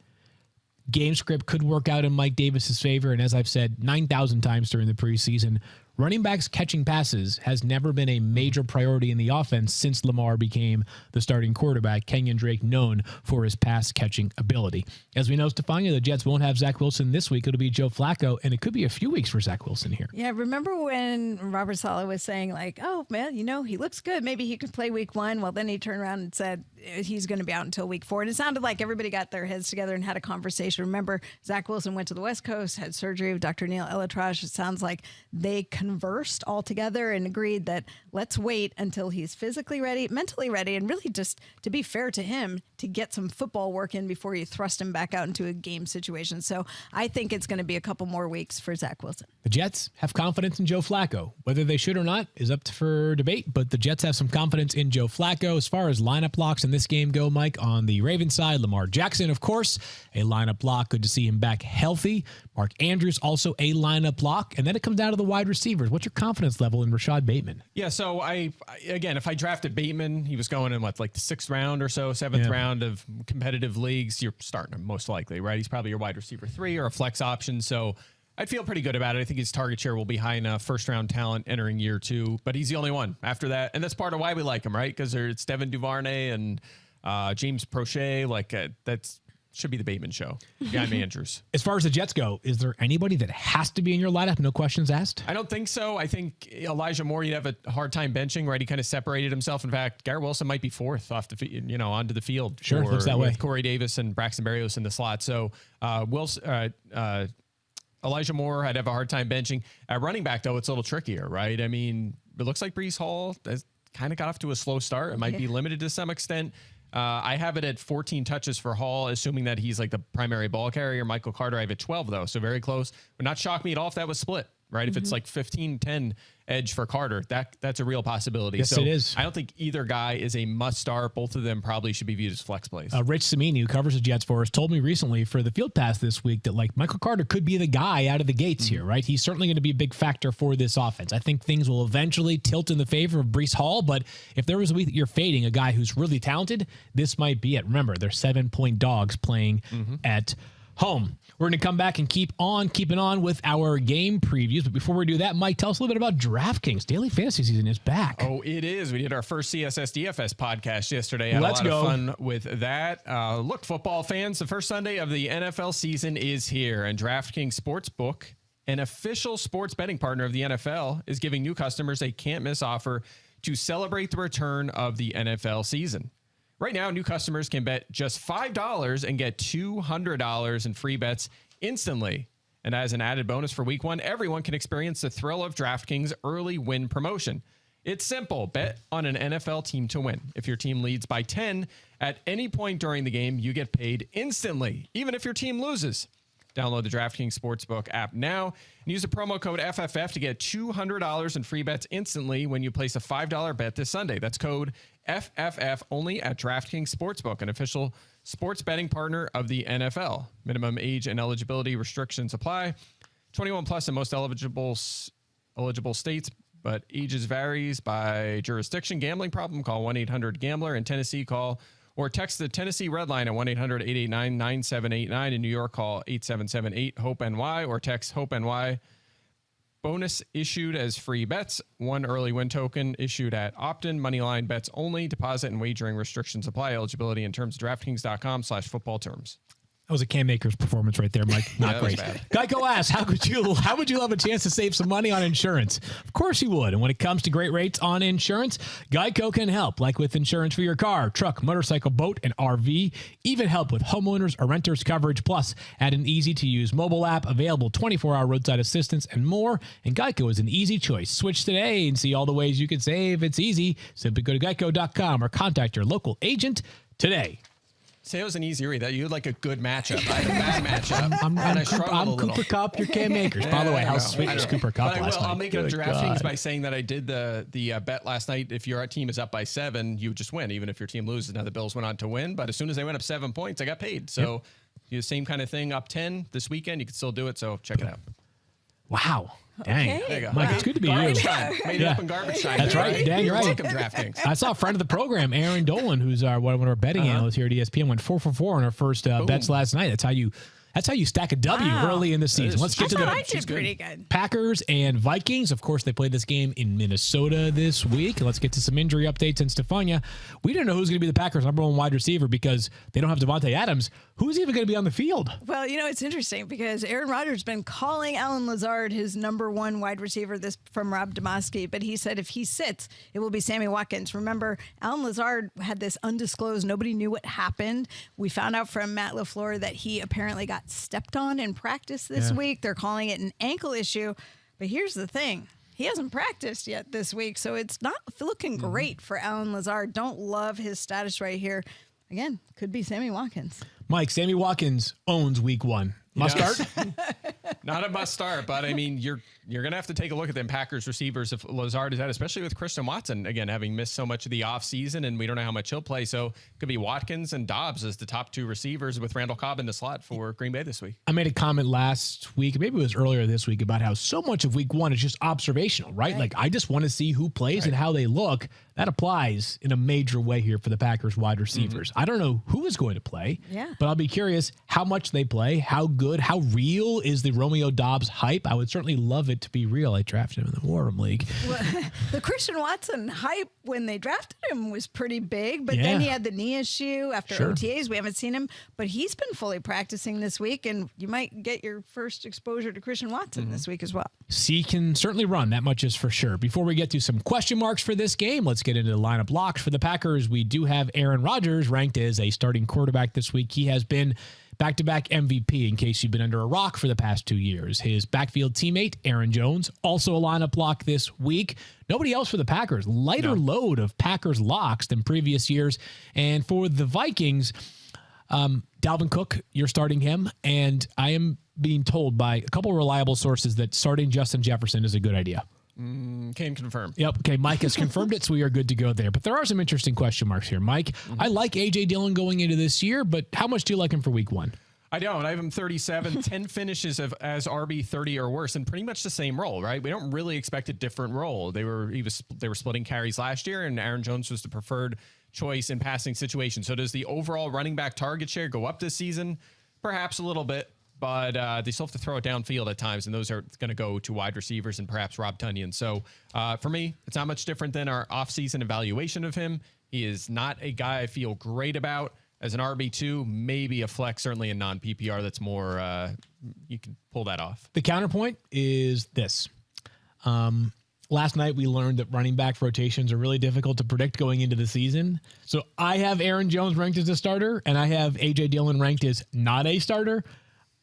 Game script could work out in Mike Davis's favor. And as I've said 9,000 times during the preseason, running backs catching passes has never been a major priority in the offense since Lamar became the starting quarterback. Kenyon Drake known for his pass catching ability. As we know, Stephania, the Jets won't have Zach Wilson this week. It'll be Joe Flacco, and it could be a few weeks for Zach Wilson here. Yeah, remember when Robert Saleh was saying like, oh man, he looks good. Maybe he could play week 1. Well, then he turned around and said he's going to be out until week 4. And it sounded like everybody got their heads together and had a conversation. Remember, Zach Wilson went to the West Coast, had surgery with Dr. Neil Elatrash. It sounds like they conversed all together and agreed that let's wait until he's physically ready, mentally ready, and really just, to be fair to him, to get some football work in before you thrust him back out into a game situation. So I think it's going to be a couple more weeks for Zach Wilson. The Jets have confidence in Joe Flacco. Whether they should or not is up for debate, but the Jets have some confidence in Joe Flacco. As far as lineup locks in this game go, Mike, on the Ravens side, Lamar Jackson, of course, a lineup lock. Good to see him back healthy. Mark Andrews, also a lineup lock. And then it comes down to the wide receivers. What's your confidence level in Rashad Bateman? Yeah, so again, if I drafted Bateman, he was going in, the 6th round or so, 7th round of competitive leagues, you're starting him most likely, right? He's probably your wide receiver 3 or a flex option. So I'd feel pretty good about it. I think his target share will be high enough, first-round talent entering year 2, but he's the only one after that. And that's part of why we like him, right? Because it's Devin Duvernay and James Prochet. That's should be the Bateman show. Guy Andrews. As far as the Jets go, is there anybody that has to be in your lineup? No questions asked? I don't think so. I think Elijah Moore, you'd have a hard time benching, right? He kind of separated himself. In fact, Garrett Wilson might be 4th off the onto the field. Sure, looks that way. Corey Davis and Braxton Berrios in the slot. So Elijah Moore, I'd have a hard time benching. At running back, though, it's a little trickier, right? I mean, it looks like Breece Hall has kind of got off to a slow start. It might be limited to some extent. I have it at 14 touches for Hall, assuming that he's the primary ball carrier. Michael Carter, I have at 12, though, so very close. Would not shock me at all if that was split, right? If it's 15-10 edge for Carter, that's a real possibility. Yes, so it is. I don't think either guy is a must-start. Both of them probably should be viewed as flex plays. Rich Samini, who covers the Jets for us, told me recently for the Field Pass this week that Michael Carter could be the guy out of the gates here, right? He's certainly going to be a big factor for this offense. I think things will eventually tilt in the favor of Breece Hall, but if there was a week that you're fading a guy who's really talented, this might be it. Remember, they're 7-point dogs playing at home. We're going to come back and keep on keeping on with our game previews. But before we do that, Mike, tell us a little bit about Draftkings. Daily fantasy season is back. Oh, it is. We did our first CSS DFS podcast yesterday. Had a lot of fun with that. Look, football fans, the first Sunday of the NFL season is here, and DraftKings Sportsbook, an official sports betting partner of the NFL, is giving new customers a can't-miss offer to celebrate the return of the NFL season. Right now, new customers can bet just $5 and get $200 in free bets instantly. And as an added bonus for week 1, everyone can experience the thrill of DraftKings early win promotion. It's simple. Bet on an NFL team to win. If your team leads by 10 at any point during the game, you get paid instantly, even if your team loses. Download the DraftKings Sportsbook app now and use the promo code FFF to get $200 in free bets instantly when you place a $5 bet this Sunday. That's code FFF only at DraftKings Sportsbook, an official sports betting partner of the NFL. Minimum age and eligibility restrictions apply. 21 plus in most eligible states, but ages varies by jurisdiction. Gambling problem? Call 1-800-GAMBLER. In Tennessee, call or text the Tennessee Red Line at 1-800-889-9789. In New York, call 877-8-HOPE-NY or text HOPE-NY. Bonus issued as free bets. 1 early win token issued at opt-in. Moneyline bets only. Deposit and wagering restrictions apply. Eligibility in terms of DraftKings.com/football terms. That was a Cam Akers performance right there, Mike. Not great. Geico asks, how would you love a chance to save some money on insurance? Of course you would. And when it comes to great rates on insurance, Geico can help, like with insurance for your car, truck, motorcycle, boat, and RV. Even help with homeowners or renters coverage. Plus, add an easy-to-use mobile app, available 24-hour roadside assistance, and more. And Geico is an easy choice. Switch today and see all the ways you can save. It's easy. Simply go to geico.com or contact your local agent today. Say it was an easy read. That you had a good matchup. I had a bad matchup. I'm Cooper Kupp, you're Cam Akers. By the way, how sweet was Cooper Kupp last night? I'll make it up DraftKings by saying that I did the bet last night. If your team is up by 7, you just win, even if your team loses. Now the Bills went on to win, but as soon as they went up 7 points, I got paid. So the same kind of thing up 10 this weekend. You can still do it. So check it out. Wow. Dang. Okay. Mike, it's good to be garbage you. Time. Made it up in garbage time. That's right. Dang, you're right. Welcome, DraftKings. I saw a friend of the program, Aaron Dolan, who's one of our betting analysts here at ESPN, went 4 for 4 on her first bets last night. That's how you stack a W early in the season. Let's get to the I did pretty good. Packers and Vikings. Of course, they played this game in Minnesota this week. Let's get to some injury updates. And Stephania, we didn't know who's going to be the Packers' number 1 wide receiver because they don't have Devontae Adams. Who's even going to be on the field? Well, it's interesting because Aaron Rodgers has been calling Allen Lazard his number 1 wide receiver, this from Rob Demoski, but he said if he sits, it will be Sammy Watkins. Remember, Allen Lazard had this undisclosed, nobody knew what happened. We found out from Matt LaFleur that he apparently got stepped on in practice this week. They're calling it an ankle issue. But here's the thing. He hasn't practiced yet this week, so it's not looking great for Allen Lazard. Don't love his status right here. Again, could be Sammy Watkins. Mike, Sammy Watkins owns week 1. Must start? Not a must start, but I mean, you're going to have to take a look at them Packers receivers if Lazard is out, especially with Christian Watson, again, having missed so much of the offseason, and we don't know how much he'll play. So it could be Watkins and Dobbs as the top 2 receivers with Randall Cobb in the slot for Green Bay this week. I made a comment last week, maybe it was earlier this week, about how so much of week 1 is just observational, right? Like, I just want to see who plays and how they look. That applies in a major way here for the Packers wide receivers. I don't know who is going to play, but I'll be curious how much they play, how good, how real is the Romeo Dobbs hype. I would certainly love it to be real. I drafted him in the War Room League. Well, the Christian Watson hype when they drafted him was pretty big, but then he had the knee issue after OTAs. We haven't seen him, but he's been fully practicing this week, and you might get your first exposure to Christian Watson this week as well. C can certainly run, that much is for sure. Before we get to some question marks for this game, let's get into the lineup locks for the Packers. We do have Aaron Rodgers ranked as a starting quarterback this week. He has been back-to-back MVP, in case you've been under a rock for the past 2 years. His backfield teammate, Aaron Jones, also a lineup lock this week. Nobody else for the Packers. Lighter load of Packers locks than previous years. And for the Vikings, Dalvin Cook, you're starting him. And I am being told by a couple of reliable sources that starting Justin Jefferson is a good idea. Can confirm. Yep. Okay. Mike has confirmed it, so we are good to go there. But there are some interesting question marks here, Mike. I like A.J. Dillon going into this year, but how much do you like him for week 1? I don't. I have him 37, 10 finishes as RB 30 or worse, and pretty much the same role, right? We don't really expect a different role. They were splitting carries last year, and Aaron Jones was the preferred choice in passing situations. So does the overall running back target share go up this season? Perhaps a little bit. But they still have to throw it downfield at times, and those are going to go to wide receivers and perhaps Rob Tonyan. So for me, it's not much different than our offseason evaluation of him. He is not a guy I feel great about as an RB2, maybe a flex, certainly a non-PPR that's more, you can pull that off. The counterpoint is this. Last night, we learned that running back rotations are really difficult to predict going into the season. So I have Aaron Jones ranked as a starter, and I have A.J. Dillon ranked as not a starter.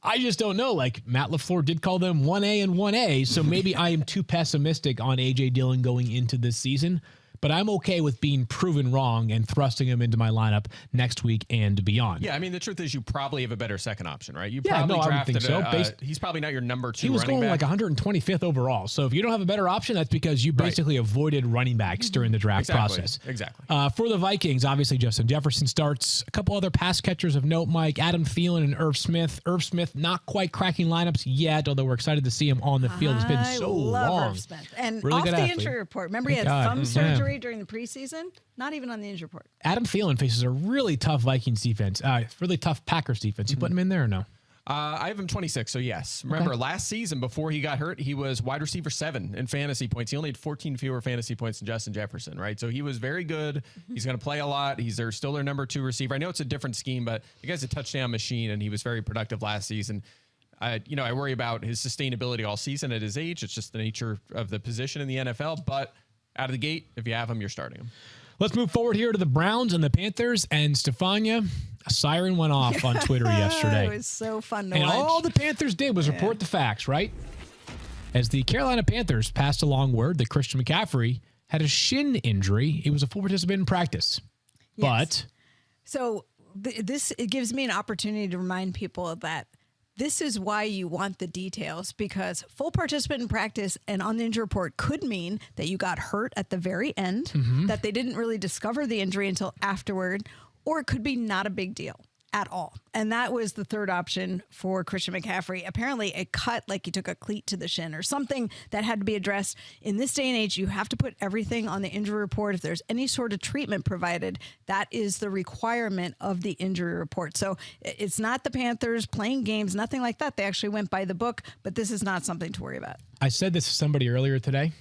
I just don't know. Like, Matt LaFleur did call them 1A and 1A, so maybe I am too pessimistic on A.J. Dillon going into this season. But I'm okay with being proven wrong and thrusting him into my lineup next week and beyond. Yeah, I mean, the truth is you probably have a better second option, right? You I probably drafted so. He's probably not your number 2 running back. He was going back. like 125th overall. So if you don't have a better option, that's because you basically avoided running backs during the draft process. Exactly. For the Vikings, obviously Justin Jefferson starts. A couple other pass catchers of note, Mike, Adam Thielen and Irv Smith. Irv Smith not quite cracking lineups yet, although we're excited to see him on the field. It's been so long. Irv Smith. And really off good the athlete. injury report. Remember, he had thumb surgery during the preseason? Not even on the injury report. Adam Thielen faces a really tough Vikings defense, really tough Packers defense. You put him in there or no? I have him 26, so yes. Remember, last season, before he got hurt, he was wide receiver 7 in fantasy points. He only had 14 fewer fantasy points than Justin Jefferson, right? So he was very good. He's going to play a lot. He's still their number 2 receiver. I know it's a different scheme, but the guy's a touchdown machine, and he was very productive last season. I worry about his sustainability all season at his age. It's just the nature of the position in the NFL, but out of the gate, if you have him, you're starting him. Let's move forward here to the Browns and the Panthers. And Stephania, a siren went off on Twitter yesterday. It was so fun to watch. And all the Panthers did was report the facts, right? As the Carolina Panthers passed along word that Christian McCaffrey had a shin injury. He was a full participant in practice. Yes. But so it gives me an opportunity to remind people that this is why you want the details, because full participant in practice and on the injury report could mean that you got hurt at the very end, that they didn't really discover the injury until afterward, or it could be not a big deal at all. And that was the third option for Christian McCaffrey. Apparently a cut, like he took a cleat to the shin or something that had to be addressed. In this day and age, you have to put everything on the injury report. If there's any sort of treatment provided, that is the requirement of the injury report. So it's not the Panthers playing games, nothing like that. They actually went by the book, but this is not something to worry about. I said this to somebody earlier today.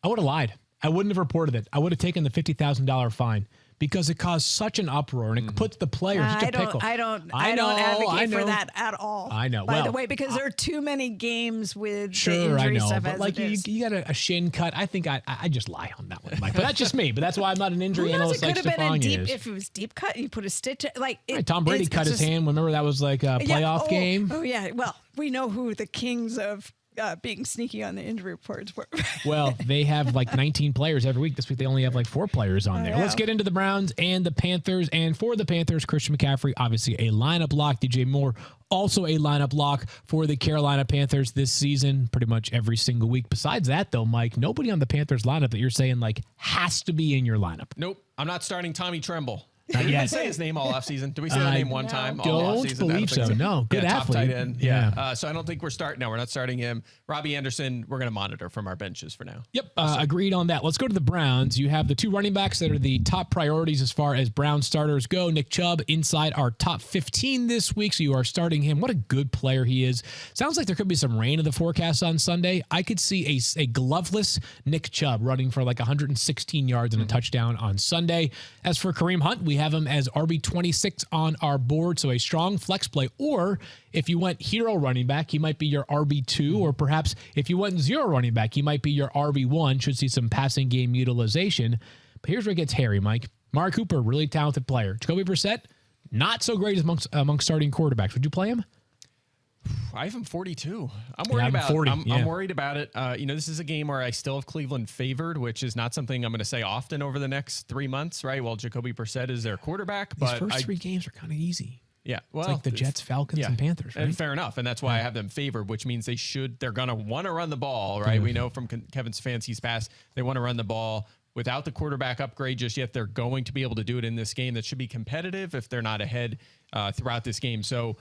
I would have lied. I wouldn't have reported it. I would have taken the $50,000 fine, because it caused such an uproar and it puts the players in a pickle. I don't advocate for that at all. I know. By the way, because there are too many games with the I injury know, stuff. but like you got a shin cut. I think I just lie on that one, Mike. But that's just me. But that's why I'm not an injury analyst like Stephania is. If it was deep cut, you put a stitch. Tom Brady cut his hand. Remember that was like a playoff game. Oh yeah. Well, we know who the kings of being sneaky on the injury reports. Well, they have like 19 players every week. This week they only have like 4 players on there. Let's get into the Browns and the Panthers. And for the Panthers, Christian McCaffrey, obviously a lineup lock. DJ Moore, also a lineup lock for the Carolina Panthers this season, pretty much every single week. Besides that, though, Mike, nobody on the Panthers lineup that you're saying like has to be in your lineup. Nope. I'm not starting Tommy Tremble. Not Did yet. we say his name all offseason? Did we say that name one time? Don't believe so. No. Good athlete. Top tight end. Yeah. So I don't think we're starting. No, we're not starting him. Robbie Anderson, we're going to monitor from our benches for now. Yep. Agreed on that. Let's go to the Browns. You have the 2 running backs that are the top priorities as far as Brown starters go. Nick Chubb inside our top 15 this week. So you are starting him. What a good player he is. Sounds like there could be some rain in the forecast on Sunday. I could see a gloveless Nick Chubb running for like 116 yards and a touchdown on Sunday. As for Kareem Hunt, we have him as RB26 on our board, so a strong flex play. Or if you went hero running back, he might be your RB2, or perhaps if you went 0 running back, he might be your RB1. Should see some passing game utilization. But here's where it gets hairy, Mike. Amari Cooper, really talented player. Jacoby Brissett, not so great amongst starting quarterbacks. Would you play him? I have him 42. I'm worried about 40, it. I'm worried about it. This is a game where I still have Cleveland favored, which is not something I'm going to say often over the next 3 months, right? Well, Jacoby Brissett is their quarterback. These first 3 games are kind of easy. Yeah. Well, it's like the Jets, Falcons, and Panthers, right? And fair enough. And that's why I have them favored, which means they're going to want to run the ball, right? We know from Kevin Stefanski's past, they want to run the ball. Without the quarterback upgrade just yet, they're going to be able to do it in this game. That should be competitive if they're not ahead throughout this game. So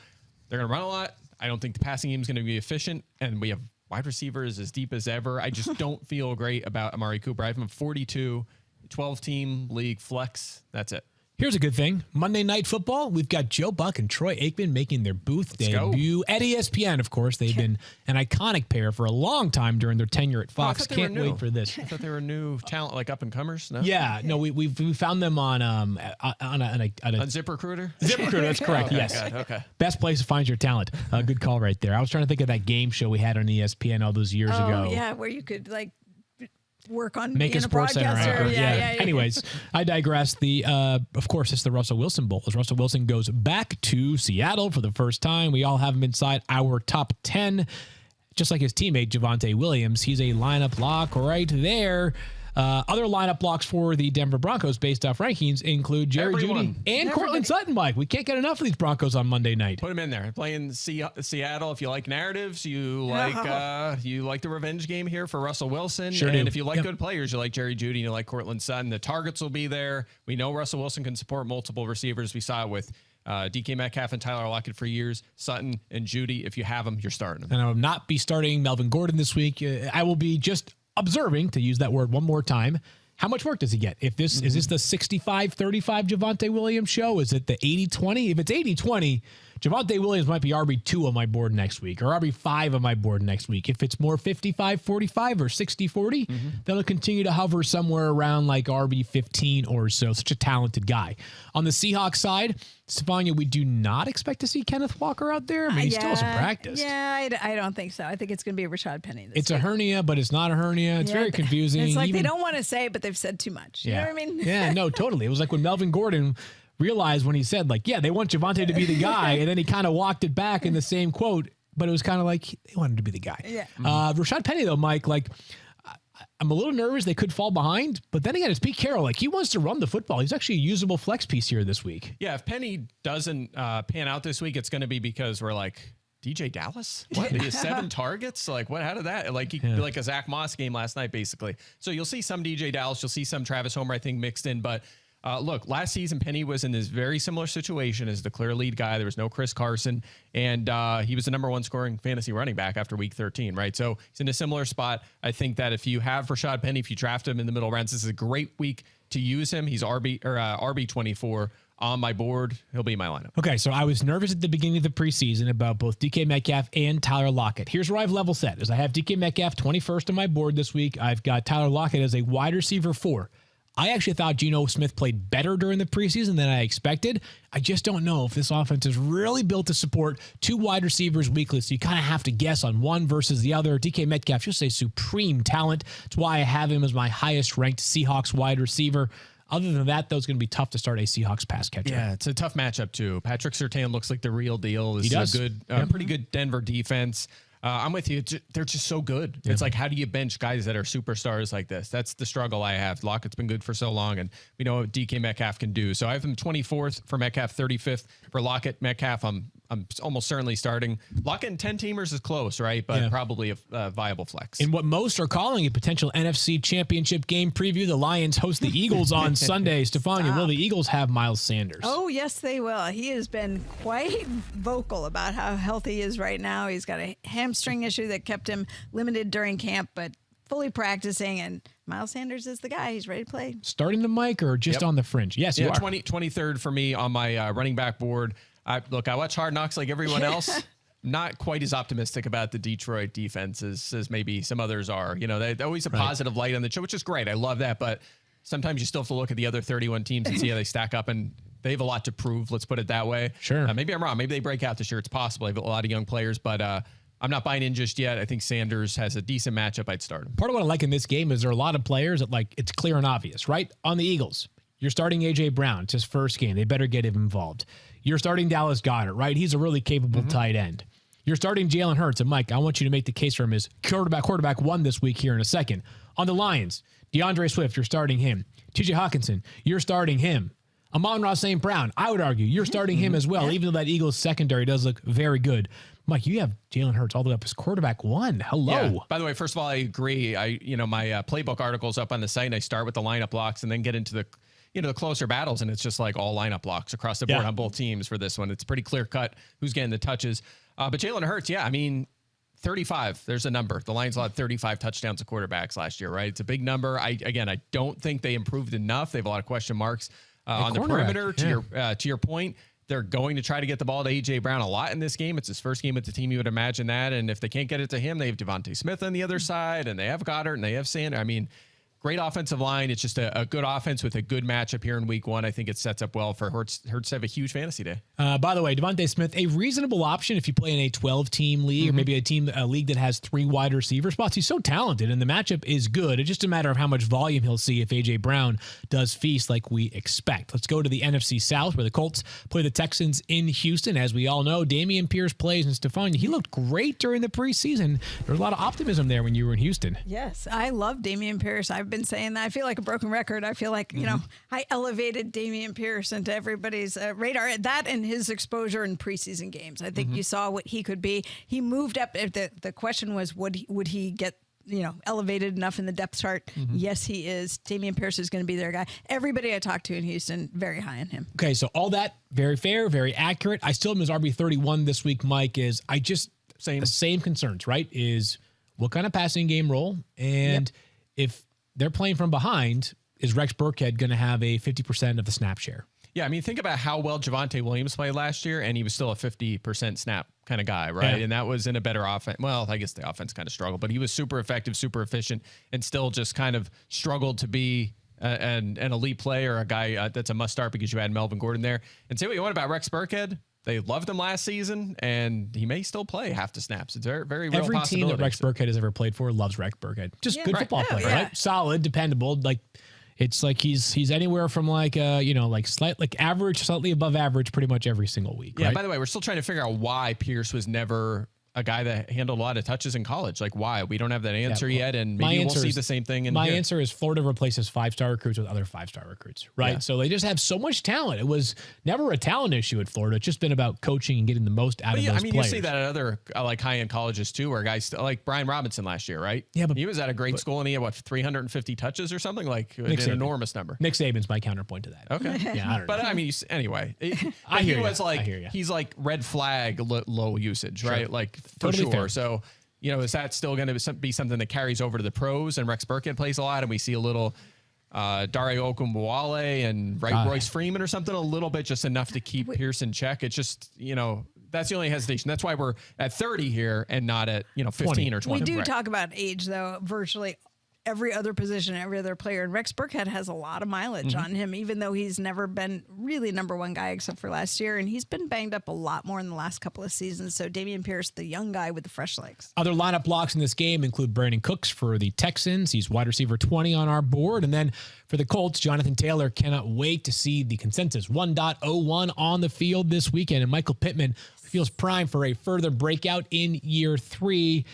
they're going to run a lot. I don't think the passing game is going to be efficient, and we have wide receivers as deep as ever. I just don't feel great about Amari Cooper. I have him 42, 12-team league flex. That's it. Here's a good thing. Monday Night Football, we've got Joe Buck and Troy Aikman making their booth debut at ESPN, of course. They've been an iconic pair for a long time during their tenure at Fox. Can't wait for this. I thought they were new talent, like up-and-comers. No? Yeah. No, we found them on ZipRecruiter? ZipRecruiter, that's correct. Okay, yes. God, okay. Best place to find your talent. Good call right there. I was trying to think of that game show we had on ESPN all those years ago. Yeah, where you could work on make being a Sports Center anchor. Yeah. Anyways, I digress. Of course, it's the Russell Wilson Bowl. As Russell Wilson goes back to Seattle for the first time, we all have him inside our top 10. Just like his teammate, Javonte Williams, he's a lineup lock right there. Other lineup blocks for the Denver Broncos based off rankings include Jerry Jeudy and Cortland Sutton, Mike. We can't get enough of these Broncos on Monday night. Put them in there. Playing Seattle. If you like narratives, you like the revenge game here for Russell Wilson. Sure and do. If you like good players, you like Jerry Jeudy and you like Cortland Sutton. The targets will be there. We know Russell Wilson can support multiple receivers. We saw it with DK Metcalf and Tyler Lockett for years. Sutton and Jeudy, if you have them, you're starting them. And I will not be starting Melvin Gordon this week. I will be just observing, to use that word one more time. How much work does he get? If this is this the 65-35 Javonte Williams show? Is it the 80-20? If it's 80-20, Javonte Williams might be RB2 on my board next week or RB5 on my board next week. If it's more 55-45 or 60-40, then he'll continue to hover somewhere around like RB15 or so. Such a talented guy. On the Seahawks side, Stephania, we do not expect to see Kenneth Walker out there. I mean, he still hasn't practiced. Yeah, I don't think so. I think it's going to be Rashad Penny this It's week. a hernia, but it's not a hernia. It's very confusing. It's like they don't want to say it, but they've said too much. You know what I mean? Yeah, no, totally. It was like when Melvin Gordon realized when he said, like, yeah, they want Javonte to be the guy, and then he kind of walked it back in the same quote, but it was kind of like they wanted to be the guy. Yeah. Rashad Penny, though, Mike, like, I'm a little nervous they could fall behind, but then again, it's Pete Carroll. Like, he wants to run the football. He's actually a usable flex piece here this week. Yeah, if Penny doesn't pan out this week, it's going to be because we're like, DJ Dallas? What? He has 7 targets? Like, what? How did that? Like, like a Zach Moss game last night, basically. So you'll see some DJ Dallas. You'll see some Travis Homer, I think, mixed in. But look, last season, Penny was in this very similar situation as the clear lead guy. There was no Chris Carson, and he was the number 1 scoring fantasy running back after week 13, right? So he's in a similar spot. I think that if you have Rashad Penny, if you draft him in the middle rounds, this is a great week to use him. He's RB24 on my board. He'll be in my lineup. Okay, so I was nervous at the beginning of the preseason about both DK Metcalf and Tyler Lockett. Here's where I've level set, is I have DK Metcalf 21st on my board this week. I've got Tyler Lockett as a wide receiver 4. I actually thought Geno Smith played better during the preseason than I expected. I just don't know if this offense is really built to support 2 wide receivers weekly, so you kind of have to guess on one versus the other. DK Metcalf, just a supreme talent. That's why I have him as my highest ranked Seahawks wide receiver. Other than that, though, it's going to be tough to start a Seahawks pass catcher. Yeah, it's a tough matchup, too. Patrick Surtain looks like the real deal. This is a good, pretty good Denver defense. I'm with you. They're just so good. Yeah. It's like, how do you bench guys that are superstars like this? That's the struggle I have. Lockett's been good for so long, and we know what DK Metcalf can do. So I have him 24th for Metcalf, 35th for Lockett. Metcalf, I'm almost certainly starting. Lockett and 10-teamers is close, right? But probably a viable flex. In what most are calling a potential NFC Championship game preview, the Lions host the Eagles on Sunday. Stephania, will the Eagles have Miles Sanders? Oh, yes, they will. He has been quite vocal about how healthy he is right now. He's got a hamstring issue that kept him limited during camp, but fully practicing, and Miles Sanders is the guy. He's ready to play. Starting the mic or just on the fringe? Yes, you are. 23rd for me on my running back board. I watch Hard Knocks like everyone else. Not quite as optimistic about the Detroit defense as maybe some others are. You know, they're always a positive light on the show, which is great. I love that, but sometimes you still have to look at the other 31 teams and see how they stack up, and they have a lot to prove. Let's put it that way. Sure. Maybe I'm wrong. Maybe they break out this year. It's possible. I have a lot of young players, but I'm not buying in just yet. I think Sanders has a decent matchup. I'd start him. Part of what I like in this game is there are a lot of players that, like, it's clear and obvious, right? On the Eagles, you're starting A.J. Brown. It's his first game. They better get him involved. You're starting Dallas Goedert, right? He's a really capable tight end. You're starting Jalen Hurts. And, Mike, I want you to make the case for him as quarterback one this week here in a second. On the Lions, DeAndre Swift, you're starting him. T.J. Hawkinson, you're starting him. Amon-Ra St. Brown, I would argue, you're starting him as well, even though that Eagles secondary does look very good. Mike, you have Jalen Hurts all the way up as quarterback one. Hello. Yeah. By the way, first of all, I agree. My playbook article's up on the site, and I start with the lineup blocks and then get into the closer battles, and it's just like all lineup blocks across the board on both teams for this one. It's pretty clear cut who's getting the touches. But Jalen Hurts, 35. There's a number. The Lions allowed 35 touchdowns to quarterbacks last year, right? It's a big number. I don't think they improved enough. They have a lot of question marks on the perimeter. To your point, they're going to try to get the ball to A.J. Brown a lot in this game. It's his first game with the team. You would imagine that. And if they can't get it to him, they have Devontae Smith on the other side, and they have Goddard, and they have Sanders. I mean, great offensive line. It's just a good offense with a good matchup here in week one. I think it sets up well for Hurts to have a huge fantasy day. By the way, Devontae Smith, a reasonable option if you play in a 12-team league or maybe a league that has 3 wide receiver spots. He's so talented, and the matchup is good. It's just a matter of how much volume he'll see if A.J. Brown does feast like we expect. Let's go to the NFC South, where the Colts play the Texans in Houston. As we all know, Dameon Pierce plays, and Stephania, he looked great during the preseason. There was a lot of optimism there when you were in Houston. Yes, I love Dameon Pierce. I've been saying that. I feel like a broken record. I feel like, I elevated Dameon Pierce into everybody's radar. That and his exposure in preseason games. I think you saw what he could be. He moved up. The question was, would he get elevated enough in the depth chart? Yes, he is. Dameon Pierce is going to be their guy. Everybody I talked to in Houston, very high on him. Okay, so all that, very fair, very accurate. I still am his RB31 this week, Mike, same concerns, right? Is what kind of passing game role? And if they're playing from behind, is Rex Burkhead going to have a 50% of the snap share? Yeah, I mean, think about how well Javonte Williams played last year, and he was still a 50% snap kind of guy, right? Yeah. And that was in a better offense. Well, I guess the offense kind of struggled, but he was super effective, super efficient, and still just kind of struggled to be an elite player, a guy that's a must-start because you had Melvin Gordon there. And say what you want about Rex Burkhead. They loved him last season, and he may still play half the snaps. It's very, very real possibility. Every team that Rex Burkhead has ever played for loves Rex Burkhead. Just good football player, right? Solid, dependable. Like, it's like he's anywhere from average, slightly above average, pretty much every single week. Yeah. Right? By the way, we're still trying to figure out why Pierce was never a guy that handled a lot of touches in college. Like, why? We don't have that answer yet, and maybe we'll see the same thing. My answer is Florida replaces 5-star recruits with other 5-star recruits, right? Yeah. So they just have so much talent. It was never a talent issue at Florida. It's just been about coaching and getting the most out of those players. You see that at other high-end colleges too, where guys like Brian Robinson last year, right? Yeah, but he was at a great school and he had 350 touches or something, like an enormous number. Nick Saban's my counterpoint to that. Okay, yeah, I don't know. But I mean, anyway, he's like red flag low usage, right? Sure. Like for totally sure. Fair. So, is that still going to be something that carries over to the pros? And Rex Burkhead plays a lot, and we see a little Dario Okunbowale and Royce Freeman or something, a little bit, just enough to keep Pierce in check. It's just, that's the only hesitation. That's why we're at 30 here and not at 15 or 20. We do talk about age, though, virtually every other position, every other player. And Rex Burkhead has a lot of mileage on him, even though he's never been really number one guy except for last year. And he's been banged up a lot more in the last couple of seasons. So Dameon Pierce, the young guy with the fresh legs. Other lineup blocks in this game include Brandon Cooks for the Texans. He's wide receiver 20 on our board. And then for the Colts, Jonathan Taylor cannot wait to see the consensus 1.01 on the field this weekend. And Michael Pittman feels primed for a further breakout in year 3.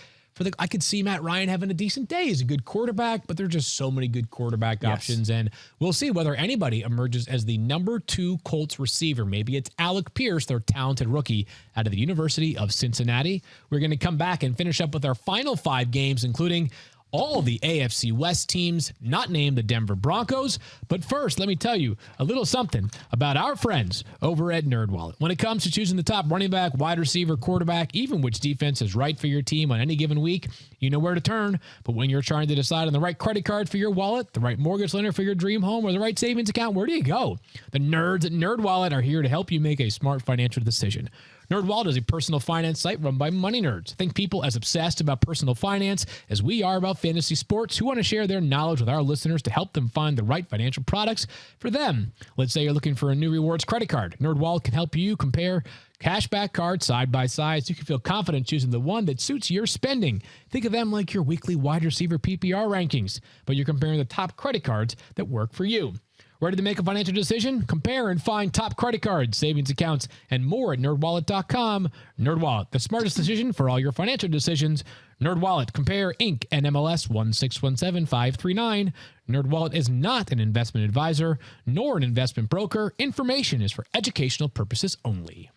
I could see Matt Ryan having a decent day. He's a good quarterback, but there are just so many good quarterback options. And we'll see whether anybody emerges as the number 2 Colts receiver. Maybe it's Alec Pierce, their talented rookie out of the University of Cincinnati. We're going to come back and finish up with our final 5 games, including all the AFC West teams, not named the Denver Broncos. But first, let me tell you a little something about our friends over at NerdWallet. When it comes to choosing the top running back, wide receiver, quarterback, even which defense is right for your team on any given week, you know where to turn. But when you're trying to decide on the right credit card for your wallet, the right mortgage lender for your dream home, or the right savings account, where do you go? The nerds at NerdWallet are here to help you make a smart financial decision. NerdWallet is a personal finance site run by money nerds. Think people as obsessed about personal finance as we are about fantasy sports who want to share their knowledge with our listeners to help them find the right financial products for them. Let's say you're looking for a new rewards credit card. NerdWallet can help you compare cashback cards side by side so you can feel confident choosing the one that suits your spending. Think of them like your weekly wide receiver PPR rankings, but you're comparing the top credit cards that work for you. Ready to make a financial decision? Compare and find top credit cards, savings accounts, and more at nerdwallet.com. NerdWallet, the smartest decision for all your financial decisions. NerdWallet, compare Inc. and MLS 1617539. NerdWallet is not an investment advisor nor an investment broker. Information is for educational purposes only.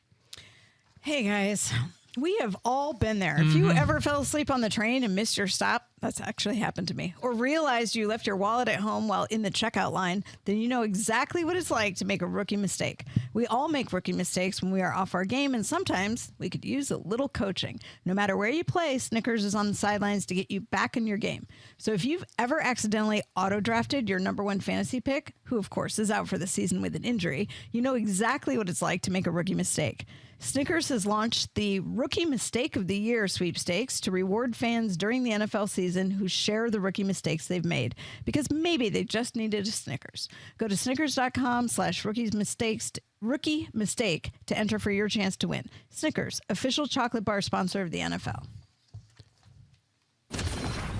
Hey guys, we have all been there. If you ever fell asleep on the train and missed your stop, that's actually happened to me, or realized you left your wallet at home while in the checkout line, then you know exactly what it's like to make a rookie mistake. We all make rookie mistakes when we are off our game, and sometimes we could use a little coaching. No matter where you play, Snickers is on the sidelines to get you back in your game. So if you've ever accidentally auto-drafted your number 1 fantasy pick, who of course is out for the season with an injury, you know exactly what it's like to make a rookie mistake. Snickers has launched the Rookie Mistake of the Year sweepstakes to reward fans during the NFL season who share the rookie mistakes they've made, because maybe they just needed a Snickers. Go to snickers.com/rookie mistake to enter for your chance to win. Snickers, official chocolate bar sponsor of the NFL.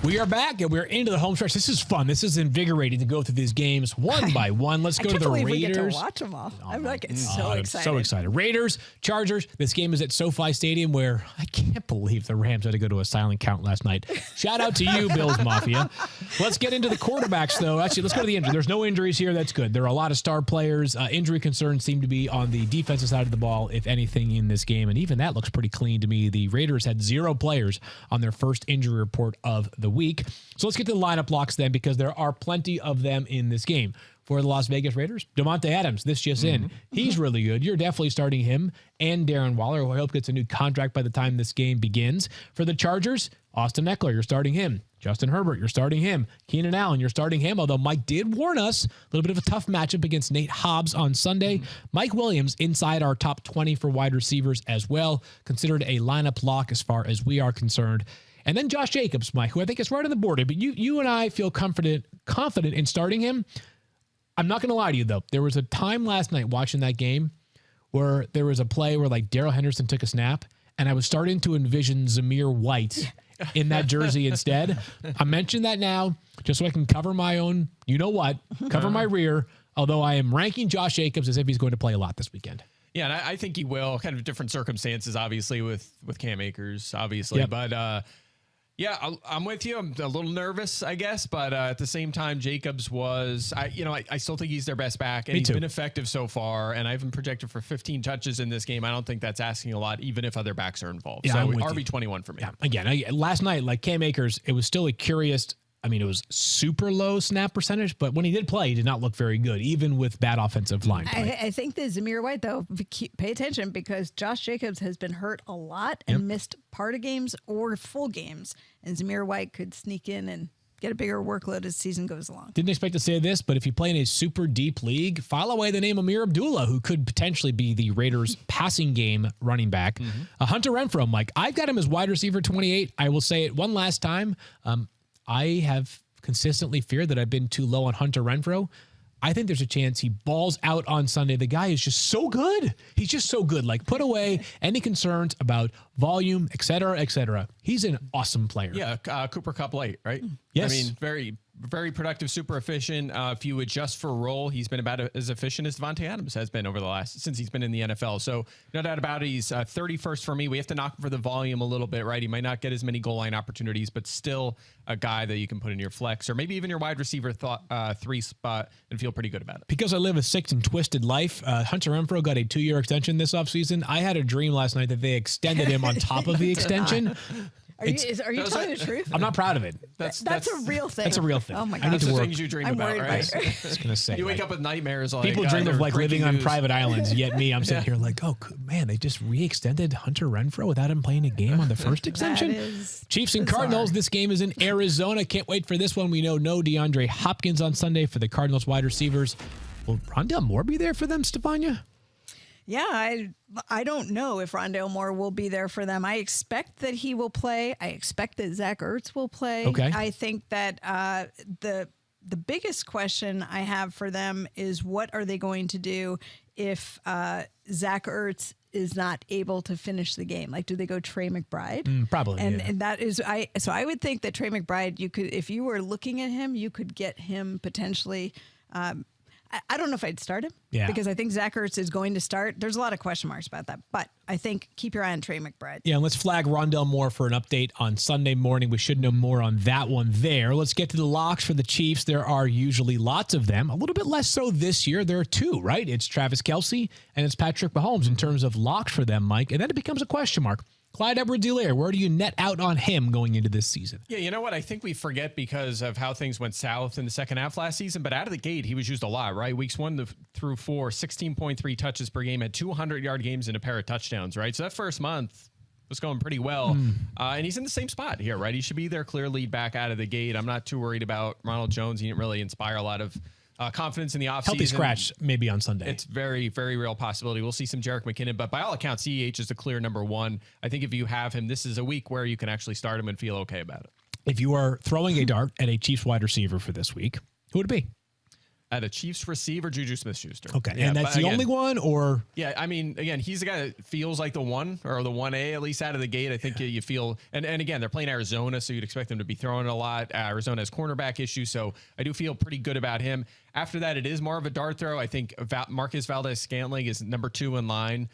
We are back, and we're into the home stretch. This is fun. This is invigorating to go through these games one by one. Let's go to the Raiders. We get to watch them all. I'm like so excited. So excited. Raiders, Chargers. This game is at SoFi Stadium, where I can't believe the Rams had to go to a silent count last night. Shout out to you, Bills Mafia. Let's get into the quarterbacks, though. Actually, let's go to the injury. There's no injuries here. That's good. There are a lot of star players. Injury concerns seem to be on the defensive side of the ball, if anything, in this game. And even that looks pretty clean to me. The Raiders had 0 players on their first injury report of the week. So let's get to the lineup blocks then, because there are plenty of them in this game. For the Las Vegas Raiders, Davante Adams, this just in. He's really good. You're definitely starting him and Darren Waller, who I hope gets a new contract by the time this game begins. For the Chargers, Austin Eckler, you're starting him. Justin Herbert, you're starting him. Keenan Allen, you're starting him, although Mike did warn us a little bit of a tough matchup against Nate Hobbs on Sunday. Mike Williams inside our top 20 for wide receivers as well, considered a lineup lock as far as we are concerned. And then Josh Jacobs, Mike, who I think is right on the border, but you and I feel confident in starting him. I'm not going to lie to you, though. There was a time last night watching that game where there was a play where like Darrell Henderson took a snap, and I was starting to envision Zamir White in that jersey instead. I mention that now just so I can cover my own, cover my rear, although I am ranking Josh Jacobs as if he's going to play a lot this weekend. Yeah, and I think he will. Kind of different circumstances, obviously, with Cam Akers, obviously. Yep. But, yeah, I'm with you. I'm a little nervous, I guess, but at the same time, Jacobs was, I still think he's their best back, and he's been effective so far, and I have him projected for 15 touches in this game. I don't think that's asking a lot, even if other backs are involved. Yeah, so RB21 for me. Yeah. Again, last night, like Cam Akers, it was still a curious, it was super low snap percentage, but when he did play, he did not look very good, even with bad offensive line play. I think that Zamir White, though, pay attention, because Josh Jacobs has been hurt a lot and missed part of games or full games, and Zamir White could sneak in and get a bigger workload as the season goes along. Didn't expect to say this, but if you play in a super deep league, file away the name Amir Abdullah, who could potentially be the Raiders' passing game running back. Hunter Renfrow, Mike, I've got him as wide receiver 28. I will say it one last time. I have consistently feared that I've been too low on Hunter Renfrow. I think there's a chance he balls out on Sunday. The guy is just so good. He's just so good. Like, put away any concerns about volume, et cetera, et cetera. He's an awesome player. Yeah, Cooper Kupp light, right? Yes. I mean, very productive, super efficient. If you adjust for role, he's been about as efficient as Devontae Adams has been since he's been in the NFL. So no doubt about it, he's 31st for me. We have to knock for the volume a little bit, right? He might not get as many goal line opportunities, but still a guy that you can put in your flex or maybe even your wide receiver 3 spot and feel pretty good about it. Because I live a sick and twisted life, Hunter Renfrow got a 2-year extension this offseason. I had a dream last night that they extended him on top of the extension. Are you telling the truth? I'm not proud of it. That's a real thing. That's a real thing. Oh my I God. need to That's the work. things you dream I'm about, worried right? about I was going to say. You wake up with nightmares. Like, people dream of like living on news. private islands, yet me, I'm sitting here like, oh, man, they just re-extended Hunter Renfrow without him playing a game on the first extension. Chiefs and bizarre. Cardinals, this game is in Arizona. Can't wait for this one. We know no DeAndre Hopkins on Sunday for the Cardinals wide receivers. Will Rondale Moore be there for them, Stephania? Yeah, I don't know if Rondale Moore will be there for them. I expect that he will play. I expect that Zach Ertz will play. Okay. I think that the biggest question I have for them is what are they going to do if Zach Ertz is not able to finish the game? Like, do they go Trey McBride? Probably. And that is so I would think that Trey McBride, you could, if you were looking at him, you could get him potentially. I don't know if I'd start him because I think Zach Ertz is going to start. There's a lot of question marks about that, but I think keep your eye on Trey McBride. Yeah, and let's flag Rondale Moore for an update on Sunday morning. We should know more on that one there. Let's get to the locks for the Chiefs. There are usually lots of them. A little bit less so this year. There are 2, right? It's Travis Kelce and it's Patrick Mahomes in terms of locks for them, Mike. And then it becomes a question mark. Clyde Edwards-Helaire, where do you net out on him going into this season? Yeah, you know what? I think we forget because of how things went south in the second half last season, but out of the gate, he was used a lot, right? Weeks 1 through 4, 16.3 touches per game, had 200-yard games and a pair of touchdowns, right? So that first month was going pretty well. And he's in the same spot here, right? He should be their clear lead back out of the gate. I'm not too worried about Ronald Jones. He didn't really inspire a lot of confidence in the offseason. Healthy scratch maybe on Sunday. It's very, very real possibility. We'll see some Jerick McKinnon, but by all accounts, CEH is the clear number 1. I think if you have him, this is a week where you can actually start him and feel okay about it. If you are throwing a dart at a Chiefs wide receiver for this week, who would it be? At a Chiefs receiver, Juju Smith-Schuster. Okay, yeah, and that's the only one, or? Yeah, I mean, again, he's the guy that feels like the 1 or the 1A, at least out of the gate. I think you feel, and again, they're playing Arizona, so you'd expect them to be throwing a lot. Arizona has cornerback issues, so I do feel pretty good about him. After that, it is more of a dart throw. I think Marcus Valdez-Scantling is number 2 in line.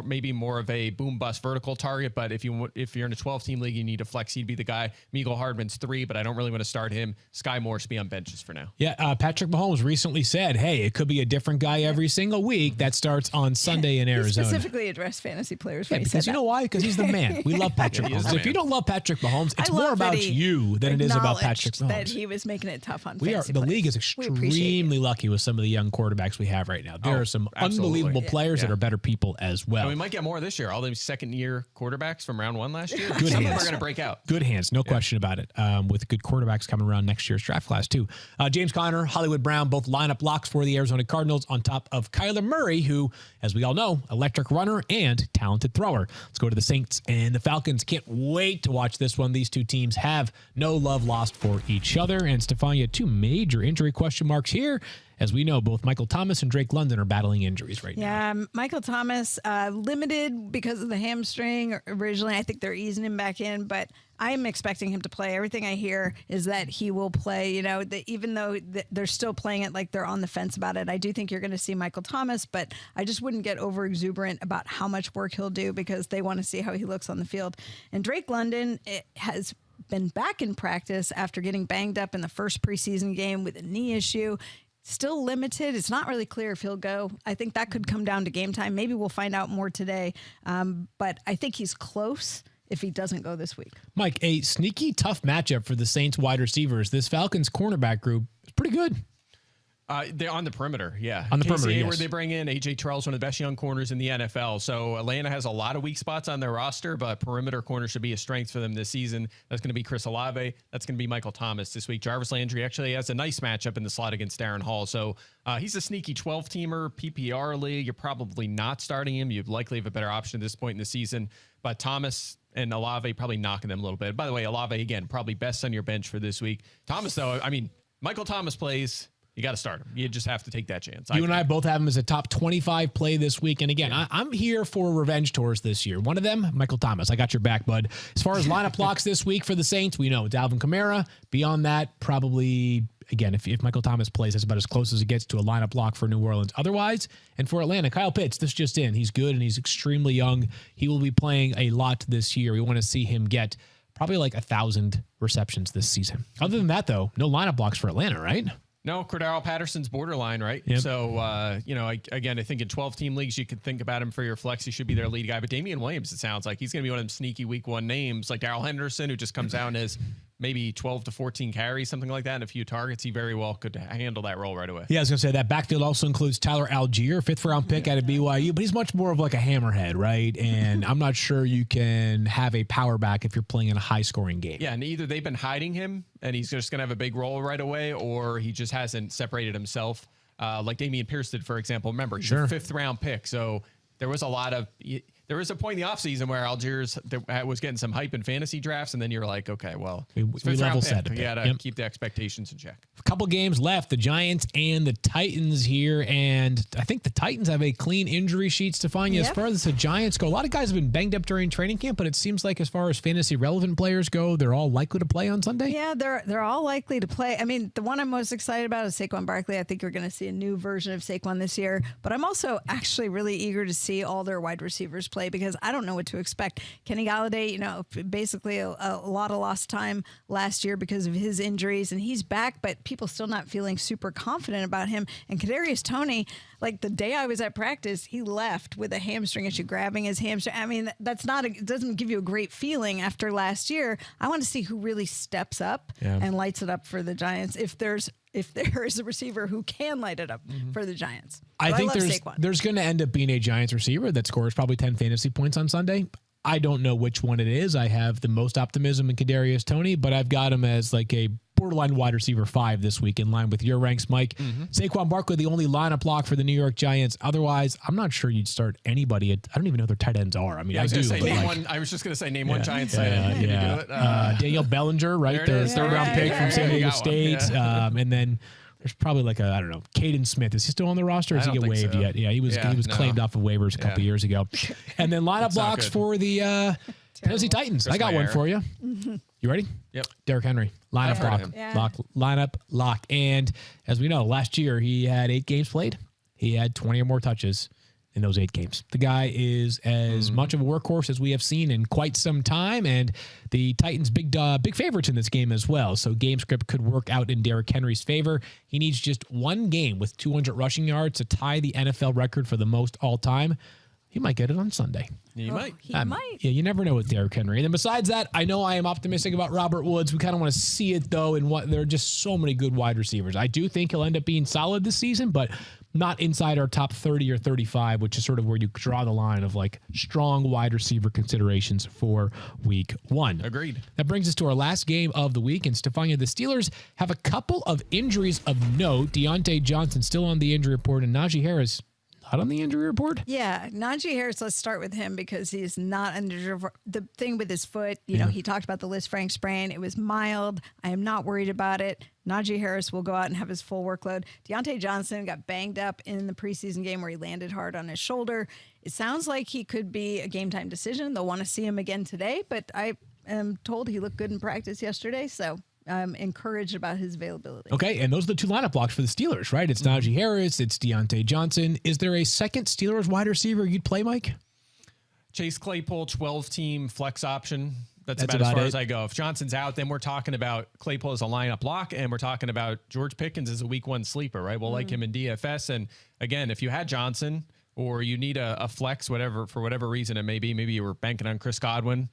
Maybe more of a boom bust vertical target, but if you're in a 12-team league, you need to flex. He'd be the guy. Mecole Hardman's 3, but I don't really want to start him. Sky Moore should be on benches for now. Yeah, Patrick Mahomes recently said, hey, it could be a different guy every single week. That starts on Sunday in Arizona. He specifically addressed fantasy players. Yeah, because you know why? Because he's the man. We love Patrick Mahomes. If you don't love Patrick Mahomes, it's more about you than it is about Patrick Mahomes. That he was making it tough on fantasy The players. league is extremely lucky with some of the young quarterbacks we have right now. There are some unbelievable players that are better people as well. And we might get more this year. All those second-year quarterbacks from round 1 last year. Good Some hands. of them are going to break out. Good hands, no question about it. With good quarterbacks coming around next year's draft class too. James Conner, Hollywood Brown, both lineup locks for the Arizona Cardinals on top of Kyler Murray, who, as we all know, electric runner and talented thrower. Let's go to the Saints and the Falcons. Can't wait to watch this one. These two teams have no love lost for each other. And Stephania, 2 major injury question marks here. As we know, both Michael Thomas and Drake London are battling injuries right now. Yeah, Michael Thomas, limited because of the hamstring originally. I think they're easing him back in, but I'm expecting him to play. Everything I hear is that he will play. You know, even though they're still playing it like they're on the fence about it, I do think you're going to see Michael Thomas, but I just wouldn't get over exuberant about how much work he'll do because they want to see how he looks on the field. And Drake London has been back in practice after getting banged up in the first preseason game with a knee issue. Still limited. It's not really clear if he'll go. I think that could come down to game time. Maybe we'll find out more today. But I think he's close if he doesn't go this week. Mike, a sneaky tough matchup for the Saints wide receivers. This Falcons cornerback group is pretty good. They're on the perimeter, yeah. On the perimeter, yes. Where they bring in A.J. Terrell's one of the best young corners in the NFL. So Atlanta has a lot of weak spots on their roster, but perimeter corner should be a strength for them this season. That's going to be Chris Olave. That's going to be Michael Thomas this week. Jarvis Landry actually has a nice matchup in the slot against Darren Hall. So he's a sneaky 12-teamer, PPR league. You're probably not starting him. You'd likely have a better option at this point in the season. But Thomas and Olave probably knocking them a little bit. By the way, Olave, again, probably best on your bench for this week. Thomas, though, I mean, Michael Thomas plays. You got to start him. You just have to take that chance. You and I both have him as a top 25 play this week. And again, I'm here for revenge tours this year. One of them, Michael Thomas. I got your back, bud. As far as lineup blocks this week for the Saints, we know Dalvin Kamara. Beyond that, probably, again, if Michael Thomas plays, that's about as close as it gets to a lineup block for New Orleans. Otherwise, and for Atlanta, Kyle Pitts, this just in. He's good and he's extremely young. He will be playing a lot this year. We want to see him get probably like 1,000 receptions this season. Other than that, though, no lineup blocks for Atlanta, right? No, Cordero Patterson's borderline, right? Yep. So, again, I think in 12-team leagues, you could think about him for your flex. He should be their lead guy. But Damian Williams, it sounds like he's going to be one of them sneaky week one names, like Darrell Henderson, who just comes out as maybe 12 to 14 carries, something like that, and a few targets. He very well could handle that role right away. Yeah, I was going to say that backfield also includes Tyler Algier, 5th-round pick out of BYU, but he's much more of like a hammerhead, right? And I'm not sure you can have a power back if you're playing in a high-scoring game. Yeah, and either they've been hiding him, and he's just going to have a big role right away, or he just hasn't separated himself like Dameon Pierce did, for example. Remember, he's a 5th-round pick, so there was a lot of... There was a point in the offseason where Algiers was getting some hype in fantasy drafts, and then you're like, okay, well, we level set. You got to keep the expectations in check. A couple games left, the Giants and the Titans here, and I think the Titans have a clean injury sheet, Stephania. As far as the Giants go, a lot of guys have been banged up during training camp, but it seems like as far as fantasy relevant players go, they're all likely to play on Sunday? Yeah, they're all likely to play. I mean, the one I'm most excited about is Saquon Barkley. I think you're going to see a new version of Saquon this year, but I'm also actually really eager to see all their wide receivers play because I don't know what to expect. Kenny Golladay, basically a lot of lost time last year because of his injuries, and he's back, but people still not feeling super confident about him. And Kadarius Toney, like the day I was at practice, he left with a hamstring issue, grabbing his hamstring. I mean, it doesn't give you a great feeling after last year. I want to see who really steps up and lights it up for the Giants if there is a receiver who can light it up for the Giants. I think there's going to end up being a Giants receiver that scores probably 10 fantasy points on Sunday. I don't know which one it is. I have the most optimism in Kadarius Toney, but I've got him as like a borderline wide receiver 5 this week in line with your ranks, Mike. Saquon Barkley, the only lineup block for the New York Giants. Otherwise, I'm not sure you'd start anybody. I don't even know who their tight ends are. I mean, I was just going to say name one Giants tight end. Daniel Bellinger, right? Their 3rd-round pick from San Diego State. And then there's probably like Caden Smith. Is he still on the roster? Or does he get waived yet? Yeah, he was claimed off of waivers a couple years ago. And then lineup blocks for the Tennessee Titans. I got one for you. You ready? Yep. Derrick Henry, lineup lock. And as we know, last year he had 8 games played. He had 20 or more touches in those 8 games. The guy is as much of a workhorse as we have seen in quite some time, and the Titans big favorites in this game as well. So game script could work out in Derrick Henry's favor. He needs just one game with 200 rushing yards to tie the NFL record for the most all time. He might get it on Sunday. He might. Yeah, you never know with Derrick Henry. And then besides that, I know I am optimistic about Robert Woods. We kind of want to see it, though, in what there are just so many good wide receivers. I do think he'll end up being solid this season, but not inside our top 30 or 35, which is sort of where you draw the line of like strong wide receiver considerations for week 1. Agreed. That brings us to our last game of the week. And Stephania, the Steelers have a couple of injuries of note. Deontay Johnson still on the injury report, and Najee Harris not on the injury report? Yeah, Najee Harris, let's start with him because he's not under the thing with his foot. You know, he talked about the Liz Frank sprain. It was mild. I am not worried about it. Najee Harris will go out and have his full workload. Deontay Johnson got banged up in the preseason game where he landed hard on his shoulder. It sounds like he could be a game time decision. They'll want to see him again today, but I am told he looked good in practice yesterday, so I'm encouraged about his availability. Okay, and those are the 2 lineup blocks for the Steelers, right? It's Najee Harris, it's Deontay Johnson. Is there a second Steelers wide receiver you'd play, Mike? Chase Claypool, 12-team flex option. That's about as far as I go. If Johnson's out, then we're talking about Claypool as a lineup block, and we're talking about George Pickens as a week 1 sleeper, right? We'll like him in DFS. And again, if you had Johnson or you need a flex, for whatever reason it may be, maybe you were banking on Chris Godwin,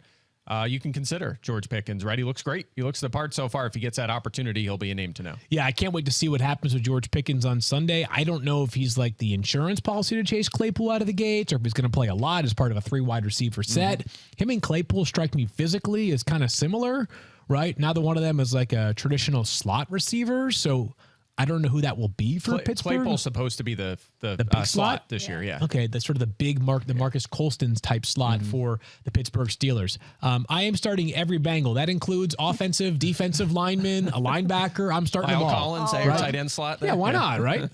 you can consider George Pickens, right? He looks great. He looks the part so far. If he gets that opportunity, he'll be a name to know. Yeah, I can't wait to see what happens with George Pickens on Sunday. I don't know if he's like the insurance policy to chase Claypool out of the gates or if he's going to play a lot as part of a 3-wide receiver set. Him and Claypool strike me physically as kind of similar, right? Neither one of them is like a traditional slot receiver. So I don't know who that will be for Pittsburgh. Claypool's supposed to be the big slot this year, yeah. Okay, that's sort of the big Marcus Colston's type slot for the Pittsburgh Steelers. I am starting every Bengal. That includes offensive, defensive lineman, a linebacker. I'm starting them all. Collins, tight end slot there. Yeah, why not, right?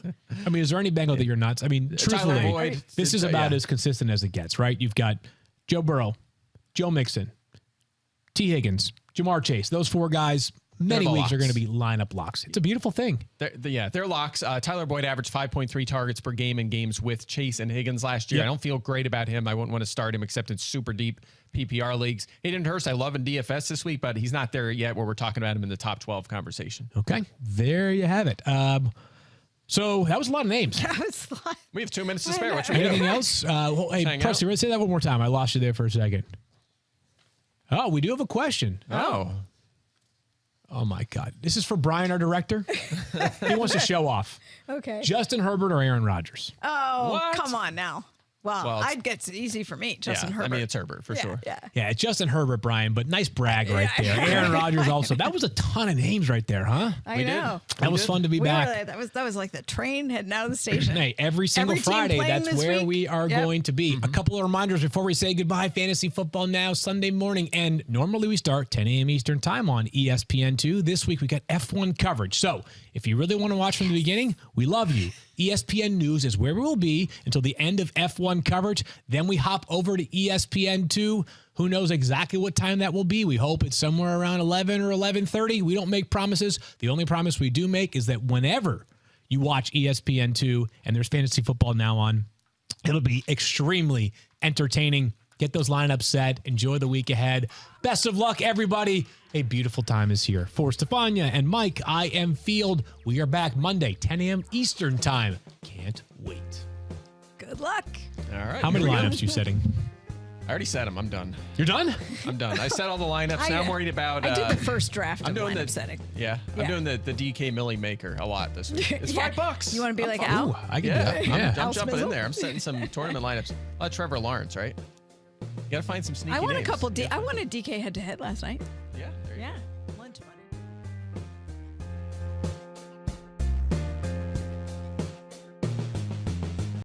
I mean, is there any Bengal that you're nuts? I mean, truthfully, this is about as consistent as it gets, right? You've got Joe Burrow, Joe Mixon, T. Higgins, Jamar Chase. Those 4 guys, many weeks are going to be lineup locks. It's a beautiful thing. They're locks. Tyler Boyd averaged 5.3 targets per game in games with Chase and Higgins last year. I don't feel great about him. I wouldn't want to start him except in super deep PPR leagues. Hayden Hurst, I love in DFS this week, but he's not there yet where we're talking about him in the top 12 conversation. Okay, there you have it. So that was a lot of names. We have 2 minutes to spare. Anything else? Hey, Presley, say that one more time. I lost you there for a second. Oh, we do have a question. Oh my God. This is for Brian, our director. He wants to show off. Okay. Justin Herbert or Aaron Rodgers? Oh, What? Come on now. Well, I'd get it easy for me, Justin Herbert. I mean, it's Herbert for sure. Yeah, it's Justin Herbert, Brian, but nice brag right there. Aaron Rodgers also. That was a ton of names right there, huh? I know. That was fun to be back. That was like the train heading out of the station. Hey, every single Friday, that's where we are going to be. A couple of reminders before we say goodbye. Fantasy Football Now, Sunday morning. And normally we start 10 a.m. Eastern time on ESPN2. This week we got F1 coverage. So if you really want to watch from the beginning, we love you. ESPN News is where we will be until the end of F1 coverage. Then we hop over to ESPN2. Who knows exactly what time that will be? We hope it's somewhere around 11 or 11:30. We don't make promises. The only promise we do make is that whenever you watch ESPN2 and there's Fantasy Football Now on, it'll be extremely entertaining. Get those lineups set. Enjoy the week ahead. Best of luck, everybody. A beautiful time is here. For Stephania and Mike, I am Field. We are back Monday, 10 a.m. Eastern time. Can't wait. Good luck. All right. How many lineups are you setting? I already set them. I'm done. You're done? I'm done. I set all the lineups. Now I'm worried about... I did the first draft of lineup setting. Yeah. I'm doing the DK Millie Maker a lot this week. It's $5. You want to be like Al? Ooh, I can do that. Yeah. I'm jumping in there. I'm setting some tournament lineups. Trevor Lawrence, right? You got to find some sneaky names. I won a DK head-to-head last night. Yeah. There you go.